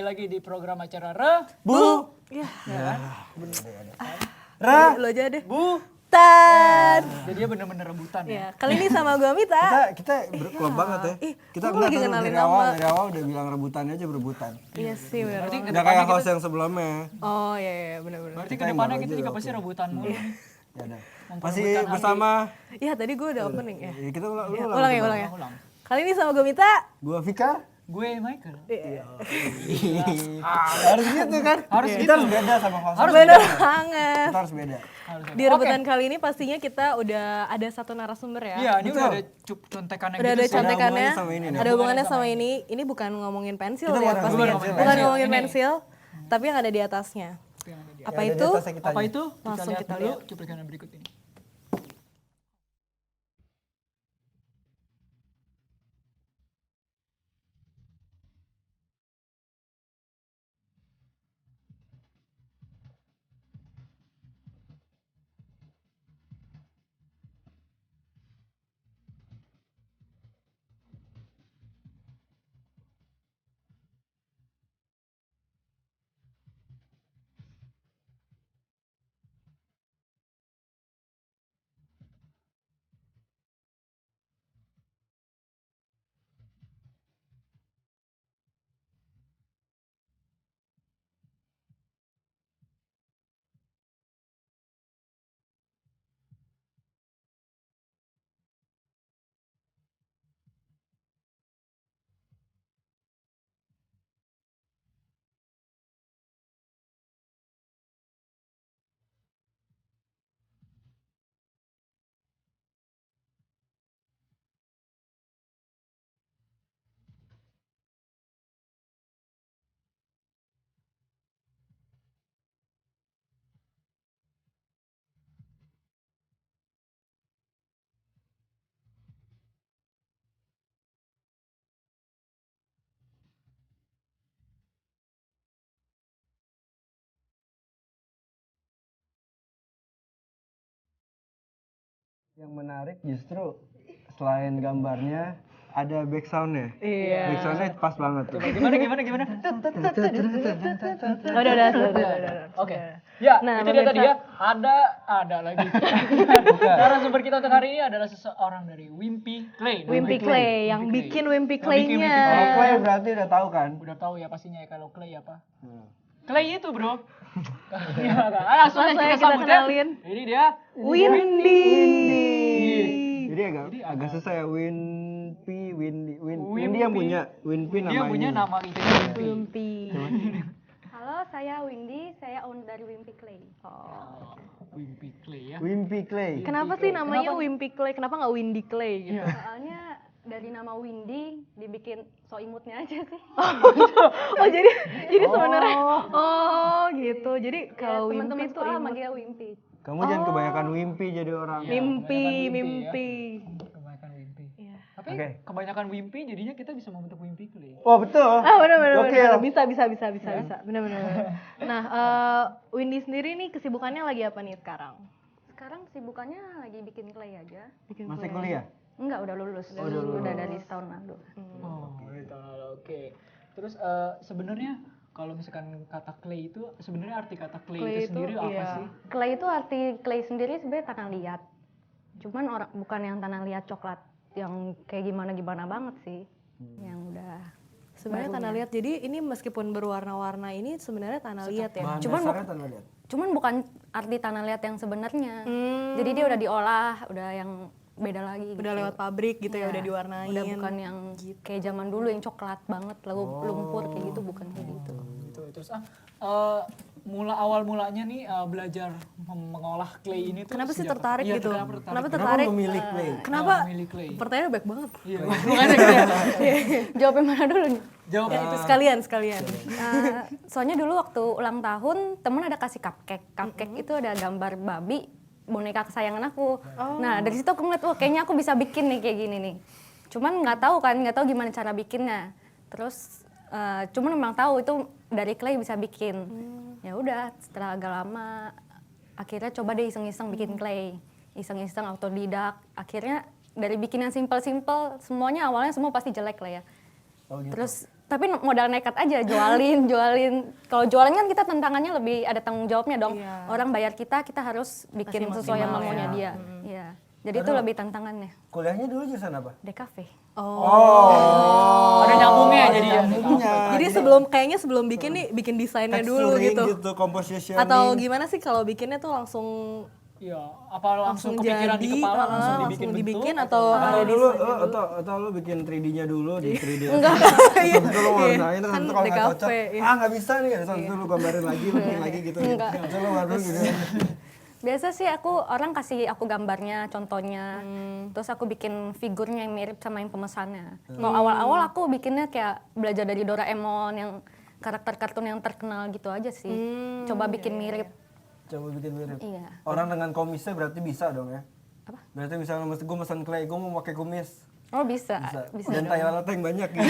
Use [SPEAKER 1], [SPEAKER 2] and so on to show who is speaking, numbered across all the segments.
[SPEAKER 1] lagi di program acara
[SPEAKER 2] Bu.
[SPEAKER 3] Ya.
[SPEAKER 2] Lo aja deh.
[SPEAKER 3] Tan.
[SPEAKER 1] Jadi dia bener-bener rebutan ya.
[SPEAKER 3] Ya, kali ini sama gue Mita.
[SPEAKER 2] Kita klop banget ya. Kita
[SPEAKER 3] kamu lagi
[SPEAKER 2] enggak
[SPEAKER 3] kenalin
[SPEAKER 2] dari awal udah bilang rebutan aja berebutan.
[SPEAKER 3] Iya sih benar.
[SPEAKER 1] Berarti
[SPEAKER 2] Udah kayak host yang sebelumnya.
[SPEAKER 3] Oh iya benar-benar.
[SPEAKER 1] Berarti
[SPEAKER 2] Kita
[SPEAKER 1] kedepannya
[SPEAKER 2] yang
[SPEAKER 1] kita
[SPEAKER 2] baru
[SPEAKER 1] juga
[SPEAKER 2] aja,
[SPEAKER 1] pasti
[SPEAKER 2] oke.
[SPEAKER 1] rebutan mulu nih.
[SPEAKER 2] Ya udah.
[SPEAKER 1] Memperebutkan
[SPEAKER 2] Masih
[SPEAKER 1] hati.
[SPEAKER 2] bersama
[SPEAKER 3] Iya tadi gue udah opening ya.
[SPEAKER 2] kita ulang
[SPEAKER 3] Ulang ya.
[SPEAKER 1] Ulang.
[SPEAKER 3] Kali ini sama gue Mita.
[SPEAKER 2] Gua Vika.
[SPEAKER 1] Gue Michael.
[SPEAKER 2] Harus gitu kan?
[SPEAKER 1] Harus
[SPEAKER 2] kita
[SPEAKER 1] gitu.
[SPEAKER 2] harus beda sama host.
[SPEAKER 1] Harus
[SPEAKER 3] Bener banget.
[SPEAKER 2] Kita harus beda.
[SPEAKER 3] Di rebutan kali ini pastinya kita udah ada satu narasumber ya.
[SPEAKER 1] Iya, ini
[SPEAKER 2] Betul.
[SPEAKER 1] udah ada contekannya
[SPEAKER 3] Udah
[SPEAKER 1] gitu
[SPEAKER 3] ada
[SPEAKER 1] sih.
[SPEAKER 3] contekannya.
[SPEAKER 2] hubungannya sama ini nih.
[SPEAKER 3] Ada hubungannya sama ini. Ini bukan ngomongin pensil
[SPEAKER 2] Kita
[SPEAKER 3] ya
[SPEAKER 2] bukan
[SPEAKER 3] pastinya.
[SPEAKER 2] ngomongin
[SPEAKER 3] Bukan
[SPEAKER 1] pensil.
[SPEAKER 3] ngomongin
[SPEAKER 1] Ini.
[SPEAKER 3] pensil, tapi yang ada di atasnya. Apa
[SPEAKER 2] Ya,
[SPEAKER 3] itu?
[SPEAKER 2] di atasnya kita
[SPEAKER 1] Apa
[SPEAKER 2] aja.
[SPEAKER 1] itu?
[SPEAKER 3] Langsung
[SPEAKER 1] Kita
[SPEAKER 3] kita
[SPEAKER 1] lihat dulu
[SPEAKER 3] lihat.
[SPEAKER 1] cuplikan yang berikut ini.
[SPEAKER 2] Yang menarik justru selain gambarnya ada back sound-nya.
[SPEAKER 3] Iya.
[SPEAKER 2] Back sound-nya pas banget tuh.
[SPEAKER 1] Gimana?
[SPEAKER 3] Udah.
[SPEAKER 1] Oke. Ya,
[SPEAKER 3] Nah,
[SPEAKER 1] itu dia
[SPEAKER 3] pemirsa.
[SPEAKER 1] tadi ya. Ada lagi. Narasumber kita untuk hari ini adalah seseorang dari Wimpy Clay.
[SPEAKER 3] Wimpy Clay yang bikin Wimpy
[SPEAKER 1] bikin
[SPEAKER 3] Clay-nya.
[SPEAKER 1] Wimpy
[SPEAKER 2] Kalau Clay berarti udah tahu kan?
[SPEAKER 1] Udah tahu ya pastinya ya kalau Clay apa.
[SPEAKER 2] Hmm.
[SPEAKER 1] Clay itu bro. Langsung aja
[SPEAKER 3] Langsung
[SPEAKER 1] kita
[SPEAKER 3] kita
[SPEAKER 1] sambut ya.
[SPEAKER 3] kenalin.
[SPEAKER 1] Ini dia.
[SPEAKER 3] Windy.
[SPEAKER 2] Jadi agak susah ya Windy yang punya Winpy namanya.
[SPEAKER 1] Dia punya nama itunya Wimpy.
[SPEAKER 3] Wimpy.
[SPEAKER 4] Halo, saya Windy, saya owner dari Wimpy Clay.
[SPEAKER 3] Oh.
[SPEAKER 1] Wimpy Clay ya.
[SPEAKER 2] Wimpy Clay.
[SPEAKER 3] Kenapa sih namanya Wimpy Clay? Kenapa nggak Windy Clay gitu?
[SPEAKER 4] Soalnya dari nama Windy dibikin so imutnya aja sih.
[SPEAKER 3] Oh jadi sebenarnya gitu. Jadi kalau
[SPEAKER 4] teman-teman
[SPEAKER 3] Wimpy itu
[SPEAKER 4] sekolah
[SPEAKER 3] imut.
[SPEAKER 4] manggil Wimpy.
[SPEAKER 2] Kamu jangan kebanyakan Wimpy jadi orang.
[SPEAKER 3] Mimpi.
[SPEAKER 1] Kebanyakan Wimpy.
[SPEAKER 3] Iya.
[SPEAKER 1] Tapi
[SPEAKER 2] Oke.
[SPEAKER 1] kebanyakan Wimpy jadinya kita bisa membentuk Wimpy Clay.
[SPEAKER 2] Oh betul.
[SPEAKER 3] Ah benar.
[SPEAKER 2] Oke.
[SPEAKER 3] Bisa. Benar. Nah, Windy sendiri nih kesibukannya lagi apa nih sekarang?
[SPEAKER 4] Sekarang sibukannya lagi bikin clay aja.
[SPEAKER 3] Bikin
[SPEAKER 2] Masih
[SPEAKER 3] kue.
[SPEAKER 2] kuliah?
[SPEAKER 4] Enggak, udah lulus.
[SPEAKER 2] udah lulus.
[SPEAKER 4] Udah dari setahun lalu.
[SPEAKER 1] Oh, gitu. Oke. Terus sebenarnya kalau misalkan kata clay itu sebenarnya arti kata clay,
[SPEAKER 3] Clay
[SPEAKER 1] itu
[SPEAKER 3] itu,
[SPEAKER 1] sendiri apa
[SPEAKER 3] iya.
[SPEAKER 1] sih?
[SPEAKER 4] Clay itu arti clay sendiri sebenarnya tanah liat. Cuman bukan yang tanah liat coklat yang kayak gimana banget sih. Yang udah
[SPEAKER 3] Sebenarnya tanah liat. Jadi ini meskipun berwarna-warna ini sebenarnya tanah liat ya.
[SPEAKER 2] Bahan
[SPEAKER 4] Cuman
[SPEAKER 2] dasarnya tanah liat.
[SPEAKER 4] Cuman bukan arti tanah liat yang sebenarnya. Jadi dia udah diolah, udah yang beda lagi.
[SPEAKER 3] Udah
[SPEAKER 4] gitu.
[SPEAKER 3] lewat pabrik gitu ya,
[SPEAKER 4] Iya,
[SPEAKER 3] udah diwarnain.
[SPEAKER 4] Udah bukan yang kayak zaman dulu yang coklat banget, lalu lumpur kayak gitu, bukan kayak gitu.
[SPEAKER 1] Gitu. Terus awal mulanya nih belajar mengolah clay ini tuh
[SPEAKER 3] Kenapa sih
[SPEAKER 1] sejak-
[SPEAKER 3] tertarik
[SPEAKER 1] Iya,
[SPEAKER 3] gitu?
[SPEAKER 1] Kenapa
[SPEAKER 3] Kenapa
[SPEAKER 1] tertarik?
[SPEAKER 3] tertarik?
[SPEAKER 2] memilih clay?
[SPEAKER 3] Kenapa?
[SPEAKER 1] memilih clay?
[SPEAKER 3] Pertanyaannya baik banget.
[SPEAKER 1] Iya, makanya
[SPEAKER 4] Jawab yang mana dulu nih?
[SPEAKER 1] jawab
[SPEAKER 3] Ya, itu sekalian.
[SPEAKER 4] Soalnya dulu waktu ulang tahun, temen ada kasih cupcake. Cupcake itu ada gambar babi, boneka kesayangan aku. Nah dari situ aku ngeliat, wah kayaknya aku bisa bikin nih kayak gini nih. Cuman nggak tahu gimana cara bikinnya. Terus cuman memang tahu itu dari clay bisa bikin. Ya udah setelah agak lama, akhirnya coba deh iseng-iseng bikin clay. Iseng-iseng autodidak. Akhirnya dari bikin yang simple-simple, semuanya awalnya semua pasti jelek lah ya.
[SPEAKER 2] Oh gitu.
[SPEAKER 4] Terus tapi modal nekat aja jualin. Kalau jualan kan kita tantangannya lebih ada tanggung jawabnya dong.
[SPEAKER 3] Iya.
[SPEAKER 4] Orang bayar kita harus bikin
[SPEAKER 3] Pasti
[SPEAKER 4] sesuai yang
[SPEAKER 3] maksimal
[SPEAKER 4] maunya
[SPEAKER 3] ya.
[SPEAKER 4] dia. Iya. Jadi itu lebih tantangannya.
[SPEAKER 2] Kuliahnya dulu jurusan apa?
[SPEAKER 4] DKV.
[SPEAKER 1] Ada nyambungnya jadi ya.
[SPEAKER 3] Jadi kayaknya sebelum bikin nih bikin desainnya dulu
[SPEAKER 2] Texturing
[SPEAKER 3] gitu.
[SPEAKER 2] compositioning.
[SPEAKER 3] Atau gimana sih kalau bikinnya tuh langsung
[SPEAKER 1] Iya, apa langsung kepikiran di kepala langsung dibikin bentuk,
[SPEAKER 3] atau
[SPEAKER 2] Atau
[SPEAKER 3] ada
[SPEAKER 2] dulu
[SPEAKER 3] desainnya dulu?
[SPEAKER 2] atau lu bikin 3D-nya dulu di 3D.
[SPEAKER 3] Enggak.
[SPEAKER 2] Itu lu warnain
[SPEAKER 3] Kan
[SPEAKER 2] nanti kalau nggak
[SPEAKER 3] DKV,
[SPEAKER 2] cocok,
[SPEAKER 3] iya.
[SPEAKER 2] nggak bisa nih, nanti lu gambarin lagi, bikin lagi gitu. Nanti lu warnain gitu.
[SPEAKER 4] Biasa sih orang kasih aku gambarnya, contohnya. Terus aku bikin figurnya yang mirip sama yang pemesannya. Kalau awal-awal aku bikinnya kayak belajar dari Doraemon yang karakter kartun yang terkenal gitu aja sih. Coba bikin mirip.
[SPEAKER 2] Coba bikin mirip.
[SPEAKER 4] Iya.
[SPEAKER 2] Orang dengan kumisnya berarti bisa dong ya?
[SPEAKER 4] Apa?
[SPEAKER 2] Berarti misalnya gue mesen clay, gue mau pakai kumis.
[SPEAKER 4] Oh bisa.
[SPEAKER 2] Dan tai lalat yang banyak gitu.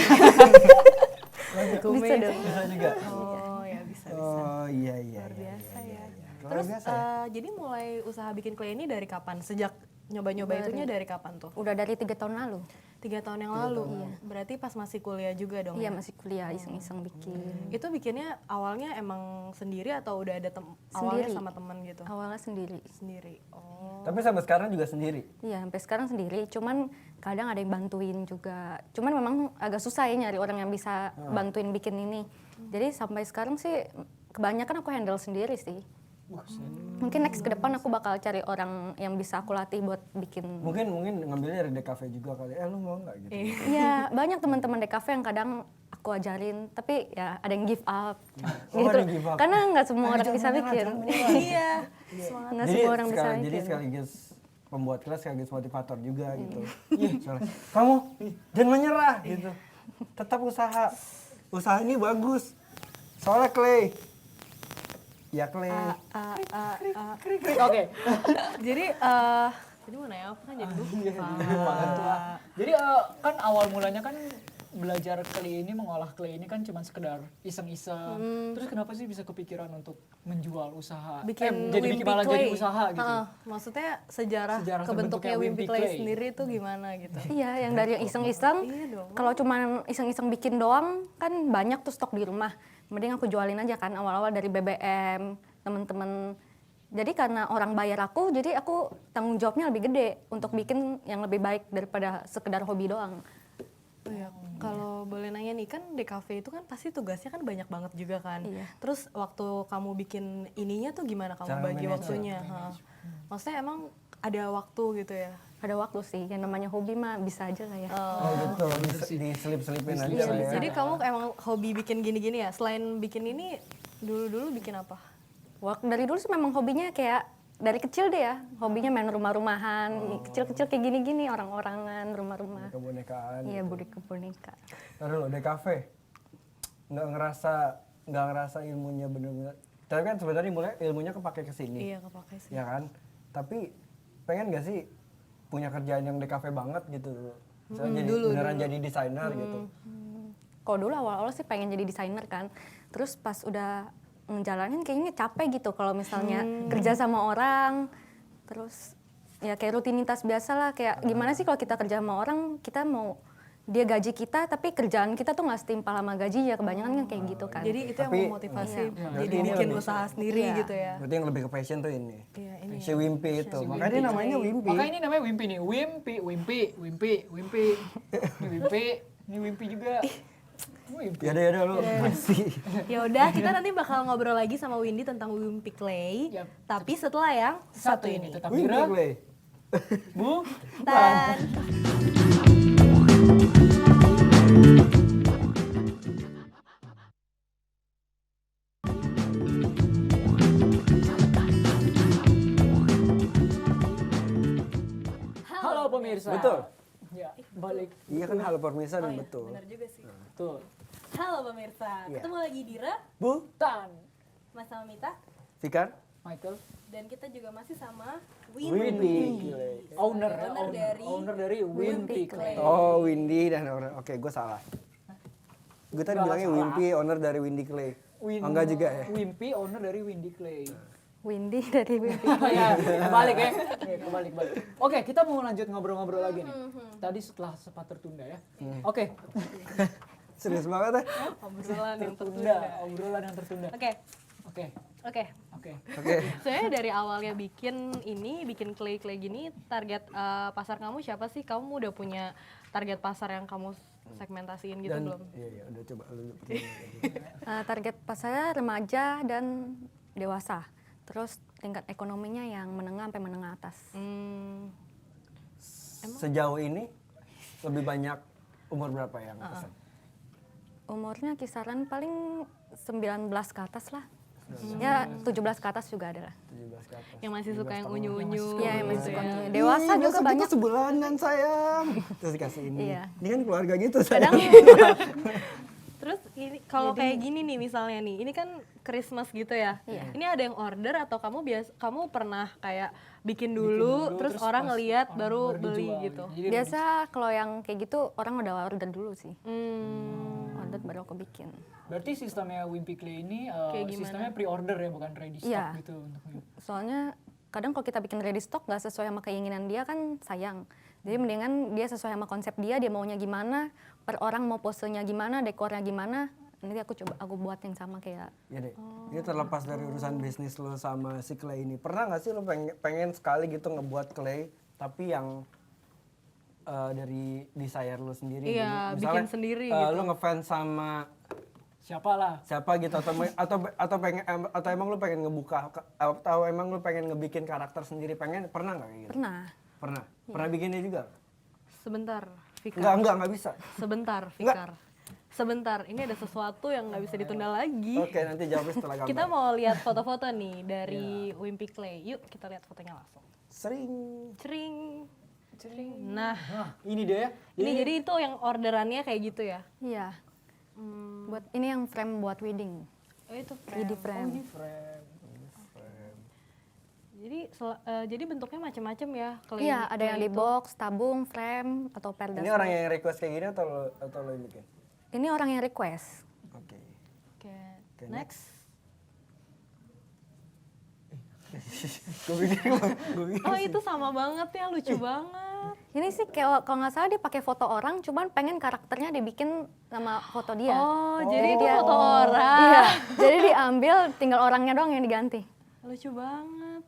[SPEAKER 4] Bisa dong.
[SPEAKER 2] Bisa juga.
[SPEAKER 3] Oh ya bisa.
[SPEAKER 2] Oh iya.
[SPEAKER 3] Biasa ya.
[SPEAKER 2] Luar
[SPEAKER 3] Terus
[SPEAKER 2] biasa ya.
[SPEAKER 3] jadi mulai usaha bikin clay ini dari kapan? Sejak nyoba-nyoba itunya dari kapan tuh?
[SPEAKER 4] Udah dari 3 tahun lalu.
[SPEAKER 3] 3 tahun yang lalu. Berarti pas masih kuliah juga dong?
[SPEAKER 4] Iya
[SPEAKER 3] ya?
[SPEAKER 4] masih kuliah iseng-iseng bikin.
[SPEAKER 3] Itu bikinnya awalnya emang sendiri atau udah ada awalnya
[SPEAKER 4] Sendiri.
[SPEAKER 3] sama teman gitu?
[SPEAKER 4] Awalnya sendiri.
[SPEAKER 3] Sendiri. Oh.
[SPEAKER 2] Tapi sampai sekarang juga sendiri.
[SPEAKER 4] Iya sampai sekarang sendiri. Cuman kadang ada yang bantuin juga. Cuman memang agak susah ya nyari orang yang bisa bantuin bikin ini. Jadi sampai sekarang sih kebanyakan aku handle sendiri sih. Mungkin next ke depan aku bakal cari orang yang bisa aku latih buat bikin.
[SPEAKER 2] Mungkin ngambilnya dari DKV juga kali. Lu mau nggak gitu?
[SPEAKER 4] Iya, banyak teman-teman DKV yang kadang aku ajarin, tapi ya ada yang give up. Gitu.
[SPEAKER 2] ada yang give up.
[SPEAKER 4] Karena nggak semua orang bisa bikin.
[SPEAKER 3] Iya.
[SPEAKER 4] Nggak semua orang bisa
[SPEAKER 2] Jadi
[SPEAKER 4] bikin.
[SPEAKER 2] sekaligus pembuat kelas sekaligus motivator juga gitu. Soalnya, kamu jangan menyerah gitu. Tetap usaha. Usaha ini bagus. Soalnya clay. Ya clay.
[SPEAKER 1] Oke.
[SPEAKER 3] Jadi jadi mana ya? Aku kan jadi
[SPEAKER 1] Jadi kan awal mulanya kan belajar clay ini, mengolah clay ini kan cuma sekedar iseng-iseng. Terus kenapa sih bisa kepikiran untuk menjual usaha? Jadi bikin malah jadi usaha gitu.
[SPEAKER 3] Maksudnya sejarah
[SPEAKER 1] Sejarah
[SPEAKER 3] kebentuknya
[SPEAKER 1] terbentuknya
[SPEAKER 3] Wimpy
[SPEAKER 1] Wimpy
[SPEAKER 3] Clay
[SPEAKER 1] Clay.
[SPEAKER 3] sendiri itu gimana gitu?
[SPEAKER 4] Iya, yang dari yang iseng-iseng.
[SPEAKER 3] Iya dong.
[SPEAKER 4] Kalau cuma iseng-iseng bikin doang kan banyak tuh stok di rumah. Mending aku jualin aja kan awal-awal dari BBM, temen-temen. Jadi karena orang bayar aku, jadi aku tanggung jawabnya lebih gede untuk bikin yang lebih baik daripada sekedar hobi doang.
[SPEAKER 3] Oh ya, kalau boleh nanya nih kan DKV itu kan pasti tugasnya kan banyak banget juga kan.
[SPEAKER 4] Iya.
[SPEAKER 3] Terus waktu kamu bikin ininya tuh gimana kamu
[SPEAKER 2] Cara
[SPEAKER 3] bagi
[SPEAKER 2] manage,
[SPEAKER 3] waktunya? Maksudnya emang ada waktu gitu ya?
[SPEAKER 4] Ada waktu sih, yang namanya hobi mah bisa aja lah ya.
[SPEAKER 2] Oh gitu, diselip-selipin aja lah ya.
[SPEAKER 3] Jadi kamu emang hobi bikin gini-gini ya? Selain bikin ini, dulu bikin apa?
[SPEAKER 4] Dari dulu sih memang hobinya kayak dari kecil deh ya, hobinya main rumah-rumahan, kecil-kecil kayak gini-gini, orang-orangan, rumah-rumah.
[SPEAKER 2] Kebonekaan.
[SPEAKER 4] Iya, boneka.
[SPEAKER 2] Taruh dulu, DKV. Nggak ngerasa ilmunya bener-bener. Tapi kan sebenarnya mulai ilmunya kepake ke sini.
[SPEAKER 3] Iya, kepake sih.
[SPEAKER 2] Ya kan? Tapi pengen gak sih punya kerjaan yang DKV banget gitu? Misalnya beneran jadi desainer gitu.
[SPEAKER 4] Kalau dulu awal-awal sih pengen jadi desainer kan, terus pas udah ngejalanin kayaknya capek gitu kalau misalnya kerja sama orang, terus ya kayak rutinitas biasa lah, kayak gimana sih kalau kita kerja sama orang, kita mau dia gaji kita tapi kerjaan kita tuh nggak setimpal sama gajinya, kebanyakan kan kayak gitu kan.
[SPEAKER 3] Jadi itu yang
[SPEAKER 2] Tapi-
[SPEAKER 3] memotivasi
[SPEAKER 2] Berarti
[SPEAKER 3] jadi
[SPEAKER 2] ini
[SPEAKER 3] bikin
[SPEAKER 2] lebih-
[SPEAKER 3] usaha sendiri
[SPEAKER 4] Iya.
[SPEAKER 3] gitu ya?
[SPEAKER 2] Berarti yang lebih ke passion tuh ini.
[SPEAKER 3] Iya, ini
[SPEAKER 2] Si Wimpy itu. Makanya dia namanya Wimpy.
[SPEAKER 1] Makanya ini namanya Wimpy nih. Wimpy. Ini Wimpy juga. Wimpy.
[SPEAKER 2] Yaudah lu masih.
[SPEAKER 3] Ya udah, kita nanti bakal ngobrol lagi sama Windy tentang Wimpy Clay.
[SPEAKER 1] Yap.
[SPEAKER 3] Tapi setelah yang satu ini.
[SPEAKER 1] tetap
[SPEAKER 2] Wimpy
[SPEAKER 1] Dira.
[SPEAKER 2] Clay.
[SPEAKER 1] Bu.
[SPEAKER 3] Dan
[SPEAKER 1] Halo pemirsa.
[SPEAKER 2] Betul.
[SPEAKER 1] Ya, balik.
[SPEAKER 2] Iya kan halo pemirsa dan betul.
[SPEAKER 3] benar juga sih.
[SPEAKER 1] Betul.
[SPEAKER 3] Halo pemirsa, ketemu lagi Dira,
[SPEAKER 2] Bu,
[SPEAKER 1] Tan.
[SPEAKER 3] Mas sama Mita,
[SPEAKER 2] Fikar,
[SPEAKER 1] Michael.
[SPEAKER 3] dan kita juga masih sama
[SPEAKER 2] Wimpy.
[SPEAKER 1] Owner
[SPEAKER 3] dari
[SPEAKER 1] Wimpy Clay.
[SPEAKER 2] Oh, Windy dan orang. Oke, gue salah. Gue tadi
[SPEAKER 1] Nggak
[SPEAKER 2] bilangnya
[SPEAKER 1] salah.
[SPEAKER 2] Wimpy, owner dari Windy Clay. Oh, enggak juga ya?
[SPEAKER 1] Wimpy owner dari Windy Clay.
[SPEAKER 4] Windy dari Wimpy.
[SPEAKER 1] Ya, kebalik ya. Kebalik. Oke, kita mau lanjut ngobrol-ngobrol lagi nih. Tadi setelah sempat tertunda ya. Oke.
[SPEAKER 2] Serius banget ya.
[SPEAKER 3] Obrolan yang
[SPEAKER 1] Tertunda,
[SPEAKER 3] tertunda.
[SPEAKER 1] obrolan yang tertunda.
[SPEAKER 3] Oke,
[SPEAKER 1] Oke,
[SPEAKER 3] oke.
[SPEAKER 1] oke.
[SPEAKER 2] Oke.
[SPEAKER 3] Saya dari awalnya bikin clay gini, target pasar kamu siapa sih? Kamu udah punya target pasar yang kamu segmentasiin gitu belum?
[SPEAKER 2] Iya, udah coba lu.
[SPEAKER 4] Target pasarnya remaja dan dewasa. Terus tingkat ekonominya yang menengah sampai menengah atas.
[SPEAKER 3] Hmm,
[SPEAKER 2] Sejauh ini lebih banyak umur berapa yang pesan?
[SPEAKER 4] Umurnya kisaran paling 19 ke atas lah. Ya 17 ke atas juga ada lah.
[SPEAKER 2] 17 ke atas.
[SPEAKER 3] yang masih suka yang unyu-unyu.
[SPEAKER 4] Iya, yang masih
[SPEAKER 3] gitu
[SPEAKER 4] suka
[SPEAKER 3] ya.
[SPEAKER 4] unyu. Dewasa
[SPEAKER 2] Ih,
[SPEAKER 4] juga
[SPEAKER 2] besok
[SPEAKER 4] banyak.
[SPEAKER 2] kita sebulanan sayang. Terus dikasih ini.
[SPEAKER 4] Iya.
[SPEAKER 2] Ini kan keluarga gitu
[SPEAKER 3] Kadang
[SPEAKER 2] sayang.
[SPEAKER 3] terus ini kalau kayak gini nih misalnya nih, ini kan Christmas gitu ya.
[SPEAKER 4] Iya.
[SPEAKER 3] Ini ada yang order atau kamu pernah kayak bikin dulu, terus orang
[SPEAKER 1] pas
[SPEAKER 3] ngeliat
[SPEAKER 1] orang
[SPEAKER 3] baru
[SPEAKER 1] dijual
[SPEAKER 3] beli gitu.
[SPEAKER 1] Jadi
[SPEAKER 4] Biasa kalau yang kayak gitu orang udah order dulu sih.
[SPEAKER 3] Hmm.
[SPEAKER 4] Order baru aku bikin.
[SPEAKER 1] berarti sistemnya Wimpy Clay ini
[SPEAKER 3] Kayak gimana?
[SPEAKER 1] sistemnya pre-order ya, bukan ready stock
[SPEAKER 4] Iya.
[SPEAKER 1] gitu untuk
[SPEAKER 4] Soalnya kadang kalau kita bikin ready stock nggak sesuai sama keinginan dia kan sayang. Jadi mendingan dia sesuai sama konsep dia maunya gimana, per orang mau posenya gimana, dekornya gimana, nanti aku buat yang sama kayak.
[SPEAKER 2] Ya deh, ini terlepas dari urusan bisnis lo sama si Clay ini. Pernah nggak sih lo pengen sekali gitu ngebuat Clay, tapi yang dari desire lo sendiri?
[SPEAKER 3] Iya,
[SPEAKER 2] Jadi,
[SPEAKER 3] bikin
[SPEAKER 2] misalnya,
[SPEAKER 3] sendiri
[SPEAKER 2] lo ngefans sama
[SPEAKER 1] siapa lah.
[SPEAKER 2] siapa gitu atau emang lu pengen ngebuka atau emang lu pengen ngebikin karakter sendiri, pernah nggak kayak gitu?
[SPEAKER 4] Pernah.
[SPEAKER 2] Pernah bikinnya juga?
[SPEAKER 3] Sebentar, Fikar.
[SPEAKER 2] Enggak bisa.
[SPEAKER 3] Sebentar, Fikar. Sebentar, ini ada sesuatu yang nggak bisa ditunda lagi.
[SPEAKER 2] Oke, nanti jawabnya setelah gambar.
[SPEAKER 3] Kita mau lihat foto-foto nih dari Wimpy Clay. Yuk kita lihat fotonya langsung.
[SPEAKER 2] Sering.
[SPEAKER 3] Cering. Nah,
[SPEAKER 1] Nah, ini dia ya.
[SPEAKER 3] ini jadi itu yang orderannya kayak gitu ya?
[SPEAKER 4] Iya. Buat ini yang frame buat wedding.
[SPEAKER 3] Oh itu
[SPEAKER 4] Wedding
[SPEAKER 1] Oh,
[SPEAKER 4] frame.
[SPEAKER 1] ini frame.
[SPEAKER 3] Jadi bentuknya macam-macam ya?
[SPEAKER 4] Iya, ada yang di box, tabung, frame, atau perdas.
[SPEAKER 2] Ini orang yang request kayak gini atau lo yang bikin?
[SPEAKER 4] Ini orang yang request.
[SPEAKER 2] Oke.
[SPEAKER 3] Oke,
[SPEAKER 2] Oke,
[SPEAKER 3] next. Oh itu sama banget ya, lucu banget.
[SPEAKER 4] Ini sih kalau nggak salah dia pakai foto orang, cuman pengen karakternya dibikin sama foto dia.
[SPEAKER 3] Oh, jadi itu
[SPEAKER 4] dia
[SPEAKER 3] foto orang.
[SPEAKER 4] Iya, jadi diambil tinggal orangnya doang yang diganti.
[SPEAKER 3] Lucu banget.